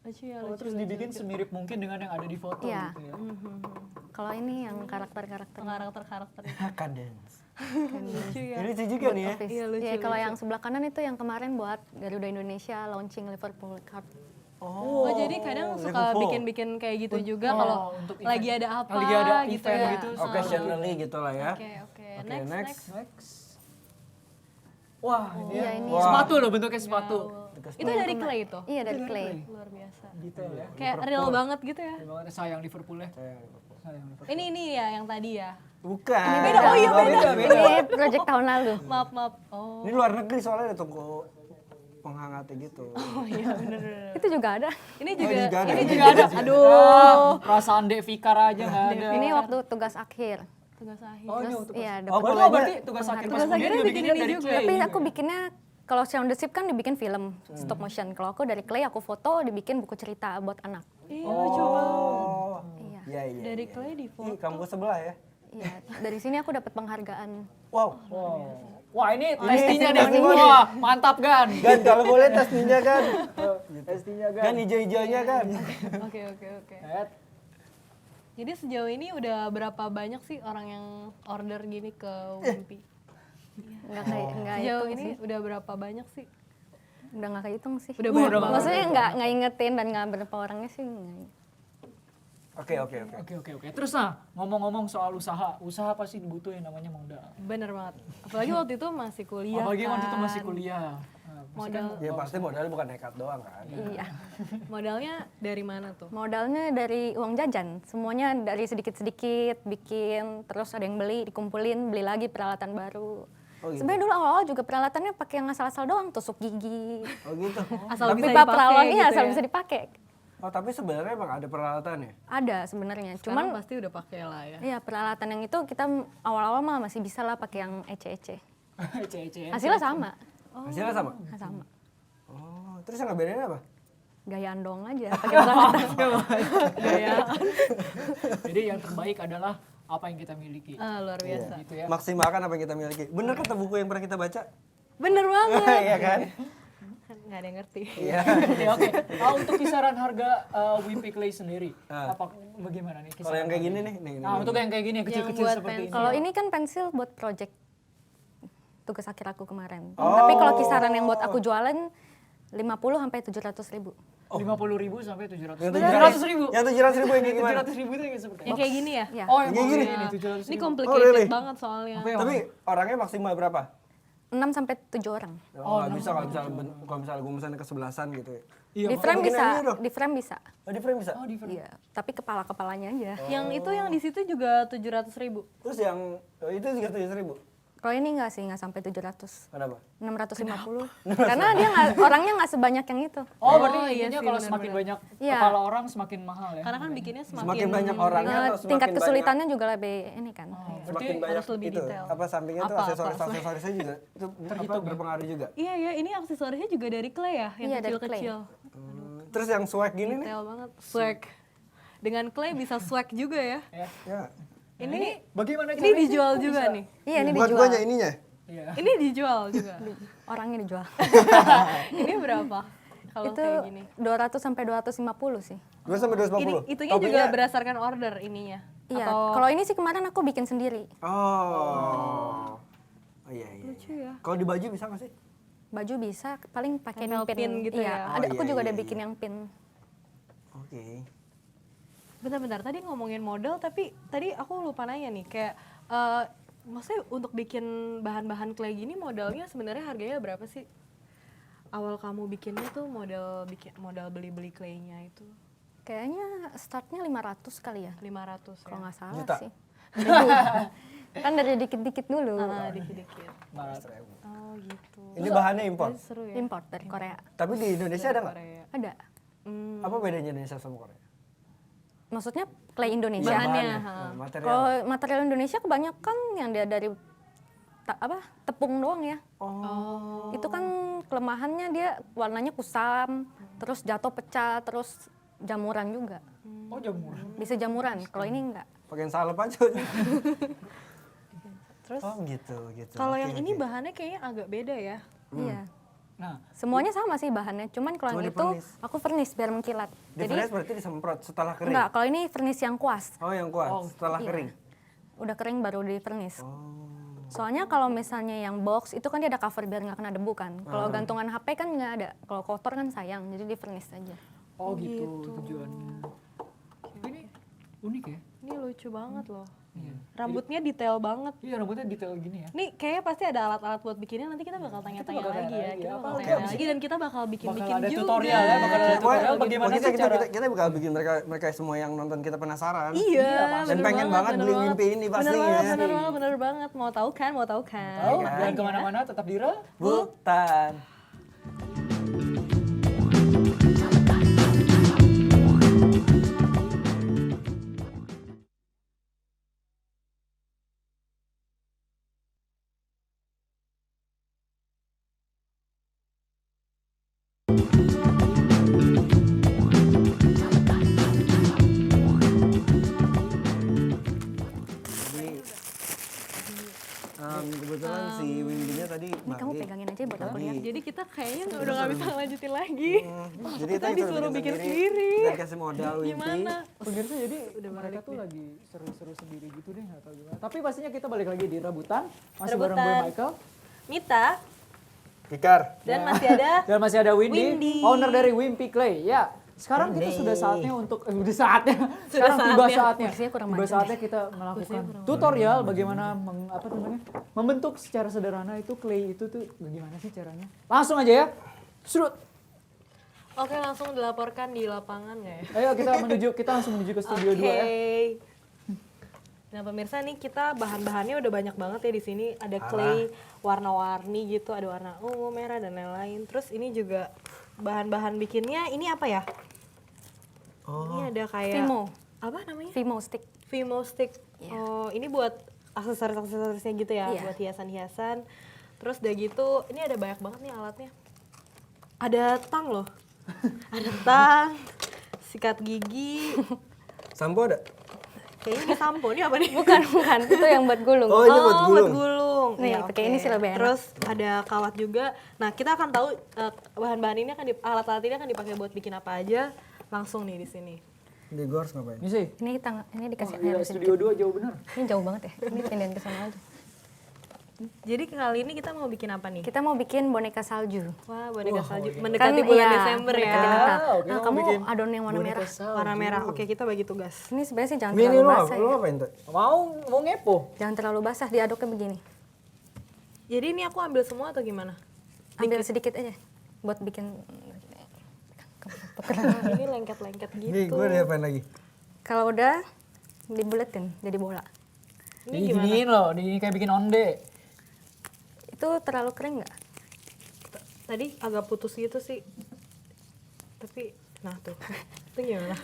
[SPEAKER 3] Lucu ya,
[SPEAKER 1] Oh,
[SPEAKER 3] lucu.
[SPEAKER 1] terus dibikin semirip mungkin dengan yang ada di foto
[SPEAKER 4] Iya.
[SPEAKER 1] gitu ya.
[SPEAKER 4] Kalau ini yang karakter-karakter.
[SPEAKER 3] Karakter-karakter itu.
[SPEAKER 2] Cadence.
[SPEAKER 3] Lucu ya.
[SPEAKER 2] Ini lucu juga nih ya.
[SPEAKER 4] Office.
[SPEAKER 3] Iya, lucu,
[SPEAKER 4] Iya, kalau
[SPEAKER 3] lucu.
[SPEAKER 4] yang sebelah kanan itu yang kemarin buat Garuda Indonesia launching Liverpool Cup.
[SPEAKER 3] Oh, jadi kadang suka
[SPEAKER 2] Liverpool.
[SPEAKER 3] bikin-bikin kayak gitu juga kalau
[SPEAKER 1] untuk
[SPEAKER 3] lagi
[SPEAKER 1] event.
[SPEAKER 3] ada apa
[SPEAKER 1] Lagi ada
[SPEAKER 3] gitu
[SPEAKER 1] event
[SPEAKER 3] ya.
[SPEAKER 1] gitu.
[SPEAKER 2] Occasionally gitu lah ya.
[SPEAKER 3] Oke, oke.
[SPEAKER 2] Oke,
[SPEAKER 3] Next,
[SPEAKER 2] next.
[SPEAKER 3] next.
[SPEAKER 1] Next. Wah, ini
[SPEAKER 4] Iya,
[SPEAKER 1] ya.
[SPEAKER 4] ini.
[SPEAKER 1] Sepatu loh, bentuknya sepatu.
[SPEAKER 3] Itu dari clay itu?
[SPEAKER 4] Iya, dari clay.
[SPEAKER 3] Luar biasa.
[SPEAKER 1] Gitu ya.
[SPEAKER 3] Kayak real banget gitu ya.
[SPEAKER 1] Gimana sayang Liverpool ya.
[SPEAKER 2] Saya-
[SPEAKER 1] Sayang Liverpool.
[SPEAKER 3] Ini ya yang tadi ya.
[SPEAKER 2] Bukan.
[SPEAKER 3] beda. Oh iya, beda.
[SPEAKER 4] Ini project tahun lalu.
[SPEAKER 3] Maaf, maaf. Oh,
[SPEAKER 2] Ini luar negeri soalnya ada toko penghangatnya gitu.
[SPEAKER 3] oh iya bener.
[SPEAKER 4] Itu juga ada.
[SPEAKER 3] Ini juga,
[SPEAKER 2] juga ada.
[SPEAKER 3] ini juga ada. Aduh.
[SPEAKER 1] Perasaan Dek Fikar aja nggak ada.
[SPEAKER 4] Ini waktu tugas akhir.
[SPEAKER 3] Tugas akhir.
[SPEAKER 1] Oh, ini
[SPEAKER 4] Terus
[SPEAKER 1] untuk
[SPEAKER 4] iya,
[SPEAKER 2] Oh,
[SPEAKER 4] dapat
[SPEAKER 2] boleh.
[SPEAKER 1] Oh, berarti tugas akhir
[SPEAKER 3] Tugas
[SPEAKER 1] pas kuliah
[SPEAKER 3] akhirnya
[SPEAKER 1] juga
[SPEAKER 3] bikin
[SPEAKER 1] bikinnya
[SPEAKER 3] ini
[SPEAKER 1] dari
[SPEAKER 3] juga.
[SPEAKER 1] clay.
[SPEAKER 4] Tapi
[SPEAKER 1] juga
[SPEAKER 4] aku
[SPEAKER 1] ya?
[SPEAKER 4] bikinnya kalau Sound the Ship kan dibikin film stop motion. Kalau aku dari clay aku foto dibikin buku cerita buat anak.
[SPEAKER 3] Iya, lucu banget.
[SPEAKER 2] Oh.
[SPEAKER 4] Iya.
[SPEAKER 2] Iya, iya.
[SPEAKER 3] Dari
[SPEAKER 2] iya.
[SPEAKER 3] clay di
[SPEAKER 2] Ih,
[SPEAKER 3] foto.
[SPEAKER 2] kampus sebelah ya.
[SPEAKER 4] Iya, dari sini aku dapat penghargaan.
[SPEAKER 2] Wow.
[SPEAKER 1] Wow. Wah, ini testinya deh.
[SPEAKER 4] testimoni.
[SPEAKER 1] Wah, mantap Gan.
[SPEAKER 2] Gan, kalau boleh tes ninja kan.
[SPEAKER 1] Testinya Gan.
[SPEAKER 2] Kan hijau-hijaunya kan.
[SPEAKER 3] Oke, oke, oke.
[SPEAKER 1] Net.
[SPEAKER 3] Jadi sejauh ini udah berapa banyak sih orang yang order gini ke Wimpy?
[SPEAKER 4] Enggak
[SPEAKER 3] Sejauh
[SPEAKER 4] hitung
[SPEAKER 3] ini
[SPEAKER 4] sih.
[SPEAKER 3] udah berapa banyak sih?
[SPEAKER 4] Udah enggak kehitung sih.
[SPEAKER 3] Udah banyak banget.
[SPEAKER 4] Maksudnya enggak ingetin dan enggak berapa orangnya sih. Enggak.
[SPEAKER 2] Oke, oke, oke.
[SPEAKER 1] Oke. Terus nah, ngomong-ngomong soal usaha pasti dibutuhin namanya modal.
[SPEAKER 3] Bener banget. Apalagi waktu itu masih kuliah.
[SPEAKER 1] Apalagi waktu itu
[SPEAKER 3] kan.
[SPEAKER 1] masih kuliah. Nah, pasti kan
[SPEAKER 3] Modal.
[SPEAKER 2] Ya pasti modalnya bukan nekat doang kan.
[SPEAKER 4] Iya.
[SPEAKER 3] Modalnya dari mana tuh?
[SPEAKER 4] Modalnya dari uang jajan. Semuanya dari sedikit-sedikit bikin, terus ada yang beli, dikumpulin, beli lagi peralatan baru.
[SPEAKER 2] Oh, gitu.
[SPEAKER 4] Sebenarnya dulu awal-awal juga peralatannya pakai yang asal-asal doang, tusuk gigi.
[SPEAKER 2] Oh gitu.
[SPEAKER 3] Asal bisa
[SPEAKER 4] Pipa
[SPEAKER 3] dipakai
[SPEAKER 4] peralon
[SPEAKER 3] gitu
[SPEAKER 4] iya, asal
[SPEAKER 3] ya?
[SPEAKER 4] bisa dipakai.
[SPEAKER 2] Oh tapi sebenarnya emang ada peralatannya.
[SPEAKER 4] Ada sebenarnya.
[SPEAKER 3] Cuman
[SPEAKER 4] Cuman
[SPEAKER 3] pasti udah pakai lah ya.
[SPEAKER 4] iya, peralatan yang itu kita awal-awal mah masih bisa lah pakai yang ece-ece.
[SPEAKER 1] Ece-ece.
[SPEAKER 4] Hasilnya sama.
[SPEAKER 2] Hasilnya sama.
[SPEAKER 4] Sama.
[SPEAKER 2] Oh, terus yang ngebedain apa?
[SPEAKER 4] Gayaan doang aja pakai peralatan.
[SPEAKER 1] Jadi yang terbaik adalah apa yang kita miliki.
[SPEAKER 3] Luar biasa.
[SPEAKER 1] Gitu ya.
[SPEAKER 2] Maksimalkan apa yang kita miliki. Bener kata buku yang pernah kita baca?
[SPEAKER 3] Bener banget.
[SPEAKER 2] Iya kan?
[SPEAKER 3] Nggak ada yang ngerti.
[SPEAKER 2] Iya.
[SPEAKER 1] Oke. Untuk kisaran harga Wimpy Clay sendiri, apa bagaimana nih?
[SPEAKER 2] Kalau yang kayak gini nih,
[SPEAKER 1] Nah, untuk yang kayak gini yang kecil-kecil
[SPEAKER 3] buat
[SPEAKER 1] seperti ini.
[SPEAKER 4] Kalau ini kan pensil buat project tugas akhir aku kemarin. Tapi kalau kisaran yang buat aku jualan 50 sampai 700.000.
[SPEAKER 1] 50.000 sampai 700.000.
[SPEAKER 2] Yang
[SPEAKER 1] 700.000.
[SPEAKER 2] Yang 700.000 yang kayak gimana?
[SPEAKER 1] 700.000 itu yang seperti
[SPEAKER 3] Yang kayak gini ya?
[SPEAKER 4] Iya.
[SPEAKER 1] Oh, yang
[SPEAKER 2] Kayak
[SPEAKER 1] gini
[SPEAKER 2] gini?
[SPEAKER 1] ini 700.000.
[SPEAKER 3] Ini complicated
[SPEAKER 2] really?
[SPEAKER 3] banget soalnya.
[SPEAKER 1] Apa ya?
[SPEAKER 2] Tapi orangnya maksimal berapa?
[SPEAKER 4] 6 sampai 7 orang.
[SPEAKER 2] Oh, nggak bisa kalau misalnya gue misalnya kesebelasan gitu ya.
[SPEAKER 1] Iya,
[SPEAKER 4] Di frame
[SPEAKER 2] bikin
[SPEAKER 4] bisa,
[SPEAKER 2] yang ini dong.
[SPEAKER 4] di frame bisa.
[SPEAKER 2] Oh, di frame bisa?
[SPEAKER 1] Oh, di frame.
[SPEAKER 4] Iya, tapi kepala-kepalanya aja.
[SPEAKER 3] Yang itu yang di situ juga 700.000.
[SPEAKER 2] Terus yang itu juga 700.000.
[SPEAKER 4] Kalau ini enggak sih, enggak sampai 700.
[SPEAKER 2] Kenapa?
[SPEAKER 4] 650. Karena dia orangnya nggak sebanyak yang itu.
[SPEAKER 1] Oh, berarti
[SPEAKER 3] iya
[SPEAKER 1] intinya
[SPEAKER 3] sih,
[SPEAKER 1] kalau
[SPEAKER 3] benar-benar.
[SPEAKER 1] semakin banyak
[SPEAKER 4] Iya.
[SPEAKER 1] kepala orang semakin mahal ya.
[SPEAKER 3] Karena kan bikinnya
[SPEAKER 2] Semakin banyak orangnya atau semakin
[SPEAKER 4] Tingkat
[SPEAKER 2] banyak-
[SPEAKER 4] kesulitannya juga lebih ini kan.
[SPEAKER 2] Semakin banyak
[SPEAKER 3] harus lebih
[SPEAKER 2] itu,
[SPEAKER 3] detail.
[SPEAKER 2] apa sampingnya tuh
[SPEAKER 3] Apa,
[SPEAKER 2] aksesorisnya juga itu apa berpengaruh juga.
[SPEAKER 3] Iya ya, ini aksesorisnya juga dari clay ya, yang
[SPEAKER 4] Iya, dari
[SPEAKER 3] kecil-kecil.
[SPEAKER 2] Terus yang swag gini nih?
[SPEAKER 3] Detail banget. Swag. Dengan clay bisa swag juga ya.
[SPEAKER 1] Ya.
[SPEAKER 2] Ya.
[SPEAKER 3] Ini
[SPEAKER 1] Bagaimana
[SPEAKER 3] ini dijual juga nih.
[SPEAKER 4] Iya, ini
[SPEAKER 2] Buat
[SPEAKER 4] dijual.
[SPEAKER 2] guanya ininya.
[SPEAKER 1] Iya.
[SPEAKER 3] Ini dijual juga.
[SPEAKER 4] Orangnya dijual.
[SPEAKER 3] Ini berapa? Kalau
[SPEAKER 4] Itu
[SPEAKER 3] kayak gini.
[SPEAKER 4] 200 sampai 250 sih.
[SPEAKER 2] 2 sampai 250.
[SPEAKER 3] Itunya juga berdasarkan order ininya.
[SPEAKER 4] Iya,
[SPEAKER 3] Atau
[SPEAKER 4] kalau ini sih kemarin aku bikin sendiri.
[SPEAKER 2] Oh. Oh iya iya.
[SPEAKER 3] lucu ya.
[SPEAKER 2] Kalau di baju bisa nggak sih?
[SPEAKER 4] Baju bisa, paling pakai
[SPEAKER 3] Tempel pin gitu
[SPEAKER 4] iya,
[SPEAKER 3] ya?
[SPEAKER 4] ada
[SPEAKER 2] Oh,
[SPEAKER 4] aku
[SPEAKER 2] iya,
[SPEAKER 4] juga
[SPEAKER 2] iya,
[SPEAKER 4] ada
[SPEAKER 2] iya.
[SPEAKER 4] bikin yang pin.
[SPEAKER 2] Oke.
[SPEAKER 3] Bentar-bentar, tadi ngomongin model tapi tadi aku lupa nanya nih kayak maksudnya untuk bikin bahan-bahan clay gini modalnya sebenarnya harganya berapa sih? Awal kamu bikinnya tuh modal beli-beli claynya itu
[SPEAKER 4] Kayaknya startnya 500 kali ya,
[SPEAKER 3] 500 ya.
[SPEAKER 4] kalau nggak salah
[SPEAKER 2] Juta?
[SPEAKER 4] sih. Kan dari dikit-dikit dulu.
[SPEAKER 3] Dikit-dikit. Oh gitu.
[SPEAKER 2] Ini bahannya impor.
[SPEAKER 3] Seru ya.
[SPEAKER 4] Import dari Korea.
[SPEAKER 2] Tapi di Indonesia ada nggak?
[SPEAKER 3] Korea.
[SPEAKER 4] Ada.
[SPEAKER 2] Apa bedanya Indonesia sama Korea?
[SPEAKER 4] Maksudnya clay Indonesia.
[SPEAKER 3] Bahannya,
[SPEAKER 2] Nah, material.
[SPEAKER 4] Kalau material Indonesia kebanyakan yang dia dari tepung doang ya.
[SPEAKER 2] Oh.
[SPEAKER 4] Itu kan kelemahannya dia warnanya kusam, terus jatuh pecah, terus jamuran juga.
[SPEAKER 1] Oh, jamur.
[SPEAKER 4] Bisa jamuran. Kalau ini enggak.
[SPEAKER 2] Pakai salep aja.
[SPEAKER 3] Terus
[SPEAKER 2] Oh gitu gitu.
[SPEAKER 3] kalau
[SPEAKER 2] Oke,
[SPEAKER 3] yang ini
[SPEAKER 2] oke.
[SPEAKER 3] bahannya kayaknya agak beda ya.
[SPEAKER 4] Iya.
[SPEAKER 1] Nah,
[SPEAKER 4] Semuanya sama sih bahannya, cuman kalau
[SPEAKER 2] Cuma
[SPEAKER 4] yang itu
[SPEAKER 2] di-furnish.
[SPEAKER 4] aku furnish biar mengkilat.
[SPEAKER 2] Di furnace berarti disemprot setelah kering.
[SPEAKER 4] Enggak, kalau ini furnish yang kuas.
[SPEAKER 2] Oh yang kuat setelah
[SPEAKER 4] Iya.
[SPEAKER 2] kering.
[SPEAKER 4] Udah kering baru di furnish.
[SPEAKER 2] Oh.
[SPEAKER 4] Soalnya kalau misalnya yang box itu kan dia ada cover biar nggak kena debu kan. Kalau gantungan HP kan nggak ada. Kalau kotor kan sayang, jadi di furnish aja.
[SPEAKER 1] oh gitu tujuannya. Ini unik ya?
[SPEAKER 3] Ini lucu banget loh.
[SPEAKER 1] Iya.
[SPEAKER 3] Rambutnya detail banget.
[SPEAKER 1] Iya, rambutnya detail gini ya.
[SPEAKER 3] Nih kayaknya pasti ada alat-alat buat bikinnya, nanti kita bakal tanya-tanya
[SPEAKER 1] bakal
[SPEAKER 3] lagi ya.
[SPEAKER 1] tanya lagi,
[SPEAKER 3] Kita
[SPEAKER 1] apa
[SPEAKER 3] bakal
[SPEAKER 1] lagi?
[SPEAKER 3] tanya lagi dan kita bakal bikin-bikin
[SPEAKER 1] Bakal ada
[SPEAKER 3] juga.
[SPEAKER 1] tutorial ya, bakal ada tutorial bagaimana
[SPEAKER 2] kita,
[SPEAKER 1] sih cara
[SPEAKER 2] kita bakal bikin mereka semua yang nonton kita penasaran.
[SPEAKER 3] Iya,
[SPEAKER 2] Dan pengen banget
[SPEAKER 3] bener
[SPEAKER 2] beli
[SPEAKER 3] banget.
[SPEAKER 2] Mimpi ini
[SPEAKER 3] Bener
[SPEAKER 2] pasti
[SPEAKER 3] banget,
[SPEAKER 2] ya.
[SPEAKER 3] bener banget. Mau tahu kan, mau tahu kan.
[SPEAKER 1] tahu?
[SPEAKER 2] kan?
[SPEAKER 1] Jangan kemana-mana, tetap di Ra.
[SPEAKER 2] Bukan. Jadi kebetulan si Wimbinya tadi
[SPEAKER 4] Ini kamu pegangin aja buat aku lihat.
[SPEAKER 3] Jadi kita kayaknya udah gak bisa lanjutin lagi.
[SPEAKER 2] Jadi
[SPEAKER 3] Kita
[SPEAKER 2] tadi
[SPEAKER 3] disuruh bikin sendiri.
[SPEAKER 2] Dan kasih modal Wimpi.
[SPEAKER 3] Gimana?
[SPEAKER 1] Pemirsa jadi mereka tuh lagi seru-seru sendiri gitu deh, nggak tahu gimana. Tapi pastinya kita balik lagi di Rebutan, masih bareng gue
[SPEAKER 3] Rebutan.
[SPEAKER 1] Michael.
[SPEAKER 3] Mita
[SPEAKER 2] Fikar.
[SPEAKER 3] dan masih ada
[SPEAKER 1] Dan masih ada Windy,
[SPEAKER 3] Windy.
[SPEAKER 1] owner dari Wimpy Clay. Ya, sekarang kita sudah saatnya untuk udah saatnya. Sekarang tiba
[SPEAKER 3] saatnya.
[SPEAKER 1] saatnya.
[SPEAKER 4] Kursinya kurang
[SPEAKER 1] Tiba
[SPEAKER 4] panjang
[SPEAKER 1] saatnya kita melakukan tutorial bagaimana membentuk secara sederhana itu clay itu tuh bagaimana sih caranya. Langsung aja ya. Surut.
[SPEAKER 3] Oke, langsung dilaporkan di lapangan nggak ya?
[SPEAKER 1] Ayo kita langsung menuju ke studio 2 ya.
[SPEAKER 3] Nah pemirsa nih kita bahan-bahannya udah banyak banget ya di sini. Ada clay warna-warni gitu, ada warna ungu, merah dan lain-lain. Terus ini juga bahan-bahan bikinnya ini apa ya? Ini ada kayak
[SPEAKER 4] Vimo,
[SPEAKER 3] apa namanya?
[SPEAKER 4] Vimo stick.
[SPEAKER 3] Vimo stick.
[SPEAKER 4] Iya.
[SPEAKER 3] Oh ini buat aksesoris-aksesorisnya gitu ya,
[SPEAKER 4] Iya.
[SPEAKER 3] buat hiasan-hiasan. Terus udah gitu, ini ada banyak banget nih alatnya. Ada tang loh, ada tang, sikat gigi.
[SPEAKER 2] Sampo ada?
[SPEAKER 3] Kayaknya ini sampo, ini apa nih?
[SPEAKER 4] Bukan, itu yang buat gulung.
[SPEAKER 2] Oh, ini buat gulung.
[SPEAKER 3] gulung.
[SPEAKER 4] Nih,
[SPEAKER 3] Ya,
[SPEAKER 4] pakai
[SPEAKER 3] oke.
[SPEAKER 4] ini sih lebih enak.
[SPEAKER 3] Terus ada kawat juga. Nah, kita akan tahu bahan-bahan ini akan alat-alat ini akan dipakai buat bikin apa aja langsung nih di sini.
[SPEAKER 2] Di gue harus ngapain?
[SPEAKER 1] Ini sih.
[SPEAKER 4] Ini dikasih
[SPEAKER 1] Gila,
[SPEAKER 4] air
[SPEAKER 1] studio 2 jauh bener.
[SPEAKER 4] Ini jauh banget ya. Ini pindahin ke sana aja.
[SPEAKER 3] Jadi kali ini kita mau bikin apa nih?
[SPEAKER 4] Kita mau bikin boneka salju.
[SPEAKER 3] Wah, boneka salju.
[SPEAKER 1] iya.
[SPEAKER 3] Mendekati bulan
[SPEAKER 4] iya,
[SPEAKER 3] Desember ya.
[SPEAKER 4] mendekati Natal.
[SPEAKER 1] oke,
[SPEAKER 4] Nah,
[SPEAKER 1] mau
[SPEAKER 4] kamu
[SPEAKER 1] bikin
[SPEAKER 4] adon yang warna merah.
[SPEAKER 3] Warna merah. Oke, kita bagi tugas.
[SPEAKER 4] Ini sebenarnya sih jangan
[SPEAKER 2] Mini
[SPEAKER 4] terlalu
[SPEAKER 2] lu
[SPEAKER 4] basah.
[SPEAKER 2] lu
[SPEAKER 4] Ya.
[SPEAKER 2] ngapain tuh?
[SPEAKER 1] Mau ngepo.
[SPEAKER 4] Jangan terlalu basah, diaduknya begini.
[SPEAKER 3] Jadi ini aku ambil semua atau gimana?
[SPEAKER 4] Ambil sedikit aja buat bikin
[SPEAKER 3] Nah, ini lengket-lengket gitu.
[SPEAKER 2] Nih gue udah apain lagi?
[SPEAKER 4] kalau udah dibuletin jadi bola.
[SPEAKER 1] Ini giniin loh, ini kayak bikin onde.
[SPEAKER 4] Itu terlalu kering nggak?
[SPEAKER 3] Tadi agak putus gitu sih. Tapi, nah tuh. Itu gimana?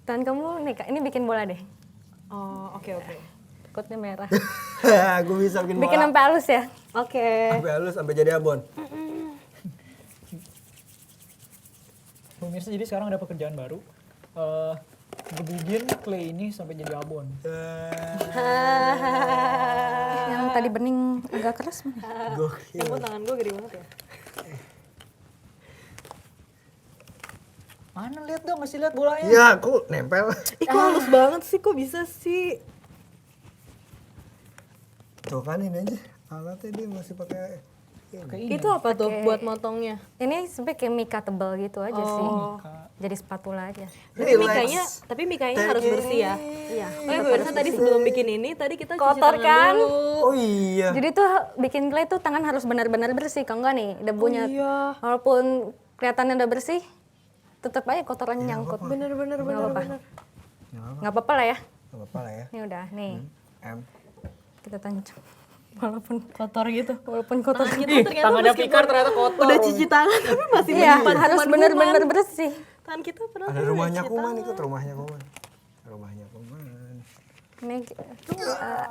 [SPEAKER 4] Tangan kamu nih Kak, ini bikin bola deh.
[SPEAKER 3] Oh, oke.
[SPEAKER 4] Takutnya merah.
[SPEAKER 2] Gue bisa bikin
[SPEAKER 4] Bikin
[SPEAKER 2] bola.
[SPEAKER 4] sampai halus ya.
[SPEAKER 3] Oke.
[SPEAKER 2] Sampai halus sampai jadi abon.
[SPEAKER 1] Pemirsa, jadi sekarang ada pekerjaan baru. Gebugin clay ini sampai jadi abon.
[SPEAKER 4] Yang tadi bening agak keras.
[SPEAKER 2] Gokil.
[SPEAKER 3] Yang tangan gue gede banget ya.
[SPEAKER 1] Mana lihat dong, masih lihat bolanya.
[SPEAKER 2] Iya, aku nempel.
[SPEAKER 3] Ih, kok halus banget sih? Kok bisa sih?
[SPEAKER 2] Tuh kan ini aja. Alatnya dia masih pakai
[SPEAKER 1] Kayak ini.
[SPEAKER 3] Itu apa tuh buat motongnya?
[SPEAKER 4] Ini sebenarnya kayak mika tebal gitu aja sih.
[SPEAKER 3] Oh.
[SPEAKER 4] Jadi spatula aja.
[SPEAKER 3] Tapi mikanya harus bersih ya.
[SPEAKER 4] Iya.
[SPEAKER 3] Oh ya, pemirsa tadi sebelum bikin ini, tadi kita cuci
[SPEAKER 4] Kotor
[SPEAKER 3] tangan
[SPEAKER 4] kan?
[SPEAKER 3] dulu.
[SPEAKER 2] Oh iya.
[SPEAKER 4] Jadi tuh bikin clay tuh tangan harus benar-benar bersih. Kalau enggak nih debunya
[SPEAKER 3] Iya.
[SPEAKER 4] walaupun kelihatannya udah bersih, tetap aja kotorannya nyangkut.
[SPEAKER 3] Bener.
[SPEAKER 4] Nggak apa-apa lah ya.
[SPEAKER 2] Gak apa-apa lah ya.
[SPEAKER 4] Ini udah nih
[SPEAKER 2] M.
[SPEAKER 4] kita tancap. Walaupun
[SPEAKER 3] Kotor gitu.
[SPEAKER 4] walaupun kotor.
[SPEAKER 3] Kita ternyata
[SPEAKER 1] Tangannya
[SPEAKER 3] meskipun
[SPEAKER 1] Fikar ternyata kotor.
[SPEAKER 3] udah cuci tangan tapi masih
[SPEAKER 4] Iya,
[SPEAKER 3] menyimpan
[SPEAKER 4] harus
[SPEAKER 3] kuman-kuman.
[SPEAKER 4] benar-benar bersih.
[SPEAKER 3] Tangan kita pernah
[SPEAKER 2] Ada rumahnya Kuman ikut rumahnya Kuman. Rumahnya Kuman.
[SPEAKER 4] Ini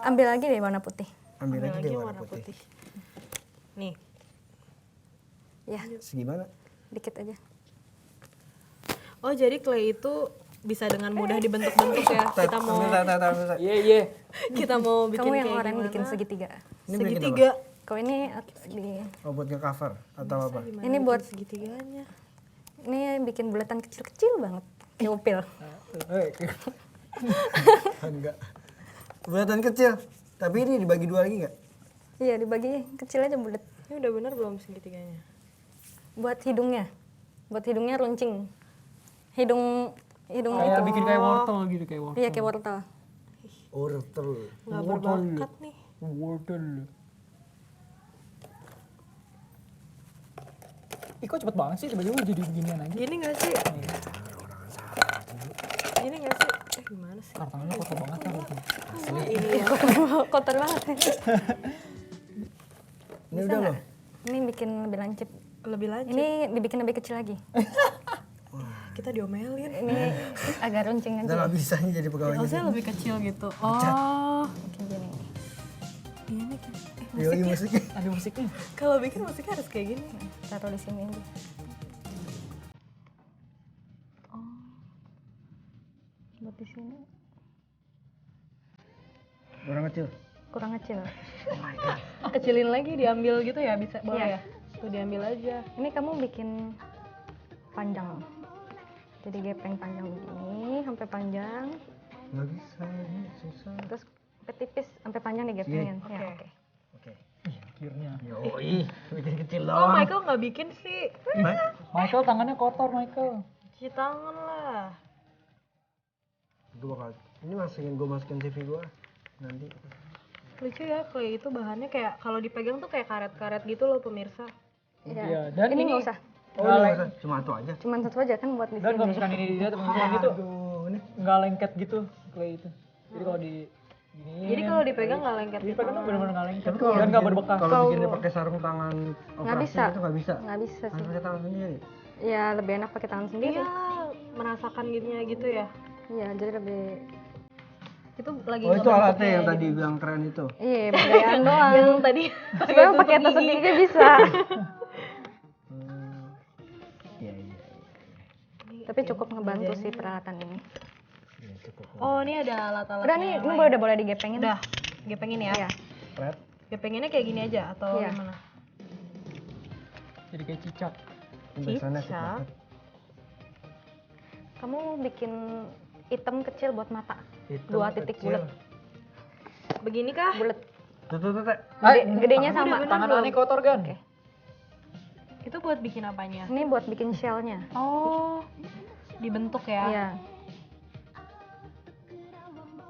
[SPEAKER 4] ambil lagi deh warna putih.
[SPEAKER 2] Ambil lagi
[SPEAKER 3] lagi
[SPEAKER 2] deh
[SPEAKER 3] warna putih. Nih.
[SPEAKER 4] Ya,
[SPEAKER 2] Segimana?
[SPEAKER 4] dikit aja.
[SPEAKER 3] Oh, jadi clay itu bisa dengan mudah dibentuk-bentuk ya. Kita mau
[SPEAKER 1] Iya.
[SPEAKER 3] kita mau bikin
[SPEAKER 4] Kamu yang
[SPEAKER 3] kayak
[SPEAKER 4] oranye
[SPEAKER 3] gimana?
[SPEAKER 4] bikin segitiga.
[SPEAKER 2] Ini bikin apa?
[SPEAKER 3] Segitiga.
[SPEAKER 4] Kalau ini di
[SPEAKER 2] Oh buat nge-cover atau apa?
[SPEAKER 3] Gimana
[SPEAKER 4] Ini
[SPEAKER 3] bikin
[SPEAKER 4] buat
[SPEAKER 3] segitiganya.
[SPEAKER 4] ini bikin bulatan kecil-kecil banget. Kayak upil.
[SPEAKER 2] Enggak. Bulatan kecil. Tapi ini dibagi dua lagi nggak?
[SPEAKER 4] Iya, dibagi kecil aja bulat.
[SPEAKER 3] Ini udah benar belum segitiganya?
[SPEAKER 4] Buat hidungnya. Buat hidungnya runcing. Hidung
[SPEAKER 1] Kayak
[SPEAKER 4] itu.
[SPEAKER 1] bikin kayak wortel gitu, kayak wortel.
[SPEAKER 4] Iya, kayak wortel.
[SPEAKER 2] Wortel.
[SPEAKER 3] Nggak berbakat nih.
[SPEAKER 1] Wortel. Ih, kok cepet banget sih tiba-tiba jadi beginian aja.
[SPEAKER 3] Gini nggak sih? Gini nggak sih? Gimana sih?
[SPEAKER 1] Tangannya kotor banget kan.
[SPEAKER 3] Ini ya.
[SPEAKER 4] Kotor banget.
[SPEAKER 2] Ini udah loh.
[SPEAKER 4] Ini bikin lebih lancip.
[SPEAKER 3] Lebih lanjut.
[SPEAKER 4] Ini dibikin lebih kecil lagi.
[SPEAKER 3] Kita diomelin.
[SPEAKER 4] Ini agak runcing
[SPEAKER 2] Udah
[SPEAKER 4] aja.
[SPEAKER 2] nggak bisa nih jadi pegawainya.
[SPEAKER 3] Maksudnya lebih kecil gitu. Oh.
[SPEAKER 4] Kayak gini.
[SPEAKER 3] Ini
[SPEAKER 2] Yoi musiknya.
[SPEAKER 1] Ada musiknya.
[SPEAKER 3] kalau bikin musiknya harus kayak gini.
[SPEAKER 4] Taruh di sini aja. Buat di sini
[SPEAKER 2] Orang kecil.
[SPEAKER 4] kurang kecil.
[SPEAKER 3] Kecilin lagi diambil gitu ya bisa boleh
[SPEAKER 4] Iya.
[SPEAKER 3] ya? Tuh diambil aja.
[SPEAKER 4] Ini kamu bikin panjang. Jadi gepeng panjang begini sampai panjang.
[SPEAKER 2] Nggak bisa, ini susah.
[SPEAKER 4] Terus sampai tipis sampai panjang digepengin.
[SPEAKER 3] Oke.
[SPEAKER 4] Ya, oke.
[SPEAKER 2] Oke.
[SPEAKER 1] Ih, akhirnya.
[SPEAKER 2] Yoi, bikin kecil
[SPEAKER 3] Oh,
[SPEAKER 2] doang.
[SPEAKER 3] Michael nggak bikin sih.
[SPEAKER 1] Michael tangannya kotor, Michael.
[SPEAKER 3] Cuci tangan lah.
[SPEAKER 2] Gue bakal, ini masukin CV gue nanti.
[SPEAKER 3] Lucu ya, clay itu bahannya kayak kalau dipegang tuh kayak karet-karet gitu loh pemirsa.
[SPEAKER 1] Iya, dan
[SPEAKER 4] Ini
[SPEAKER 1] ini
[SPEAKER 4] nggak usah.
[SPEAKER 2] Oh, nggak usah, cuma satu aja.
[SPEAKER 4] Cuman satu aja kan buat di
[SPEAKER 1] dan kalau
[SPEAKER 4] sini.
[SPEAKER 1] misalkan ini dilihat teman-teman gitu
[SPEAKER 2] Aduh, ini
[SPEAKER 1] nggak lengket gitu clay itu. Jadi kalau di gini.
[SPEAKER 3] Jadi kalau dipegang nggak lengket gitu.
[SPEAKER 1] dipegang tuh benar-benar nggak lengket
[SPEAKER 2] Tapi kalau
[SPEAKER 1] dan nggak
[SPEAKER 2] bikin-
[SPEAKER 1] berbekas.
[SPEAKER 2] Kalau bikinnya pakai sarung tangan operasi
[SPEAKER 4] bisa.
[SPEAKER 2] itu nggak bisa.
[SPEAKER 4] Nggak bisa
[SPEAKER 2] Harus
[SPEAKER 4] sih.
[SPEAKER 2] pakai tangan sendiri.
[SPEAKER 4] Ya lebih enak pakai tangan sendiri.
[SPEAKER 3] Iya, merasakan gitunya gitu ya.
[SPEAKER 4] Iya, jadi lebih
[SPEAKER 3] Itu lagi
[SPEAKER 2] Oh itu
[SPEAKER 3] ngebentuknya
[SPEAKER 2] alatnya yang
[SPEAKER 3] gitu.
[SPEAKER 2] tadi bilang keren itu.
[SPEAKER 4] iya bergayaan doang.
[SPEAKER 3] Yang tadi
[SPEAKER 4] Sebenarnya pakai tas sendiri bisa.
[SPEAKER 2] Iya iya.
[SPEAKER 4] Tapi cukup ngebantu sih peralatan ini.
[SPEAKER 3] Oh, ini ada alat-alatnya.
[SPEAKER 4] Udah nih, ini udah boleh digepengin.
[SPEAKER 3] Udah, gepengin ya.
[SPEAKER 4] Iya.
[SPEAKER 2] Red.
[SPEAKER 3] Gepenginnya kayak gini aja atau
[SPEAKER 4] Iya.
[SPEAKER 3] gimana?
[SPEAKER 1] Jadi kayak cicak.
[SPEAKER 2] Biasanya asik
[SPEAKER 3] Cicak.
[SPEAKER 2] banget.
[SPEAKER 4] Kamu bikin item kecil buat mata.
[SPEAKER 2] Hitam
[SPEAKER 4] 2 titik
[SPEAKER 2] kecil.
[SPEAKER 4] bulat.
[SPEAKER 3] Begini kah?
[SPEAKER 4] Bulat.
[SPEAKER 2] Tuh, Teh.
[SPEAKER 4] Gedenya sama.
[SPEAKER 1] Tangan aneh kotor kan?
[SPEAKER 4] Oke.
[SPEAKER 3] Itu buat bikin apanya?
[SPEAKER 4] Ini buat bikin shellnya.
[SPEAKER 3] Oh, dibentuk ya?
[SPEAKER 4] Iya.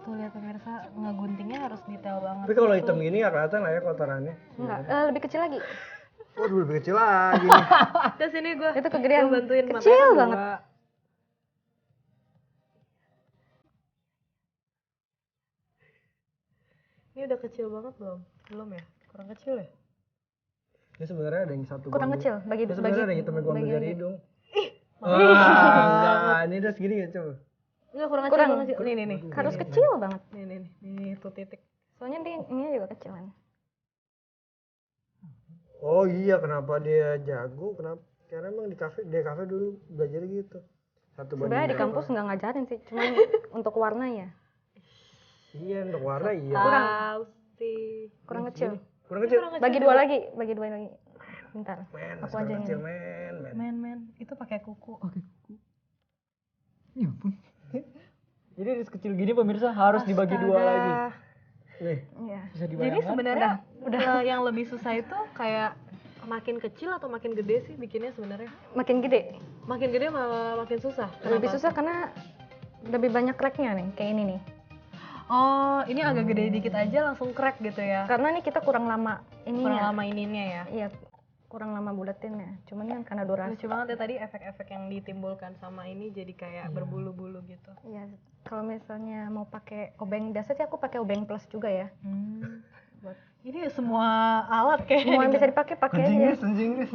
[SPEAKER 3] Tuh lihat pemirsa, ngeguntingnya harus detail banget.
[SPEAKER 2] Tapi kalau hitam gini ya kelihatan lah ya kotorannya.
[SPEAKER 4] Enggak, lebih kecil lagi.
[SPEAKER 2] Waduh, lebih kecil lagi nih.
[SPEAKER 3] Terus sini gue.
[SPEAKER 4] Itu kegedean.
[SPEAKER 3] Gua bantuin
[SPEAKER 4] Kecil
[SPEAKER 3] matanya
[SPEAKER 4] banget.
[SPEAKER 3] dua. Ini udah kecil banget belum? Belum ya? Kurang kecil ya?
[SPEAKER 2] Ini sebenarnya ada yang satu
[SPEAKER 4] Kurang
[SPEAKER 2] gua ambil.
[SPEAKER 4] kecil. Bagi
[SPEAKER 2] Ini sebenarnya ada yang hitam yang gua ambil
[SPEAKER 4] bagi-
[SPEAKER 2] dari hidung. Wah, ini udah segini ya coba.
[SPEAKER 3] Enggak, kurang
[SPEAKER 4] Kurang.
[SPEAKER 3] kecil. Nih.
[SPEAKER 4] Harus kecil banget.
[SPEAKER 3] Nih, tuh titik.
[SPEAKER 4] Soalnya ini juga kecilan.
[SPEAKER 2] Oh iya, kenapa dia jago? Kenapa? Karena emang di kafe dulu belajar gitu. Satu
[SPEAKER 4] Sebenarnya di
[SPEAKER 2] berapa.
[SPEAKER 4] kampus nggak ngajarin sih, cuma untuk warna ya.
[SPEAKER 2] Iya, untuk warna iya.
[SPEAKER 3] Tahu sih.
[SPEAKER 4] Kurang kecil.
[SPEAKER 2] Kurang kecil.
[SPEAKER 4] Bagi 2 lagi, bagi 2 lagi. Bentar.
[SPEAKER 2] Men,
[SPEAKER 4] Aku
[SPEAKER 2] kurang
[SPEAKER 4] aja yang
[SPEAKER 2] kecil,
[SPEAKER 4] ini.
[SPEAKER 2] men.
[SPEAKER 3] Men, itu pakai kuku.
[SPEAKER 1] Oke. Ya ampun. Jadi sekecil gini pemirsa harus dibagi 2 lagi.
[SPEAKER 2] Nih,
[SPEAKER 4] Iya.
[SPEAKER 1] Bisa
[SPEAKER 3] Jadi
[SPEAKER 1] dibayangkan?
[SPEAKER 3] sebenarnya yang lebih susah itu kayak makin kecil atau makin gede sih bikinnya sebenarnya?
[SPEAKER 4] Makin gede.
[SPEAKER 3] Makin gede malah makin susah.
[SPEAKER 4] Lebih
[SPEAKER 3] Kenapa?
[SPEAKER 4] susah karena lebih banyak cracknya nih, kayak ini nih.
[SPEAKER 3] Oh, ini agak gede dikit aja langsung crack gitu ya.
[SPEAKER 4] Karena nih kita kurang lama ininya.
[SPEAKER 3] Kurang lama ininya ya.
[SPEAKER 4] Iya, kurang lama bulatinnya. Cuman kan karena durasi.
[SPEAKER 3] Lucu banget ya tadi efek-efek yang ditimbulkan sama ini jadi kayak berbulu-bulu gitu.
[SPEAKER 4] Iya, kalau misalnya mau pakai obeng, biasa sih aku pakai obeng plus juga ya.
[SPEAKER 3] Ini semua alat kayak
[SPEAKER 4] Semua yang bisa dipakai pakai aja.
[SPEAKER 2] kunci Inggris.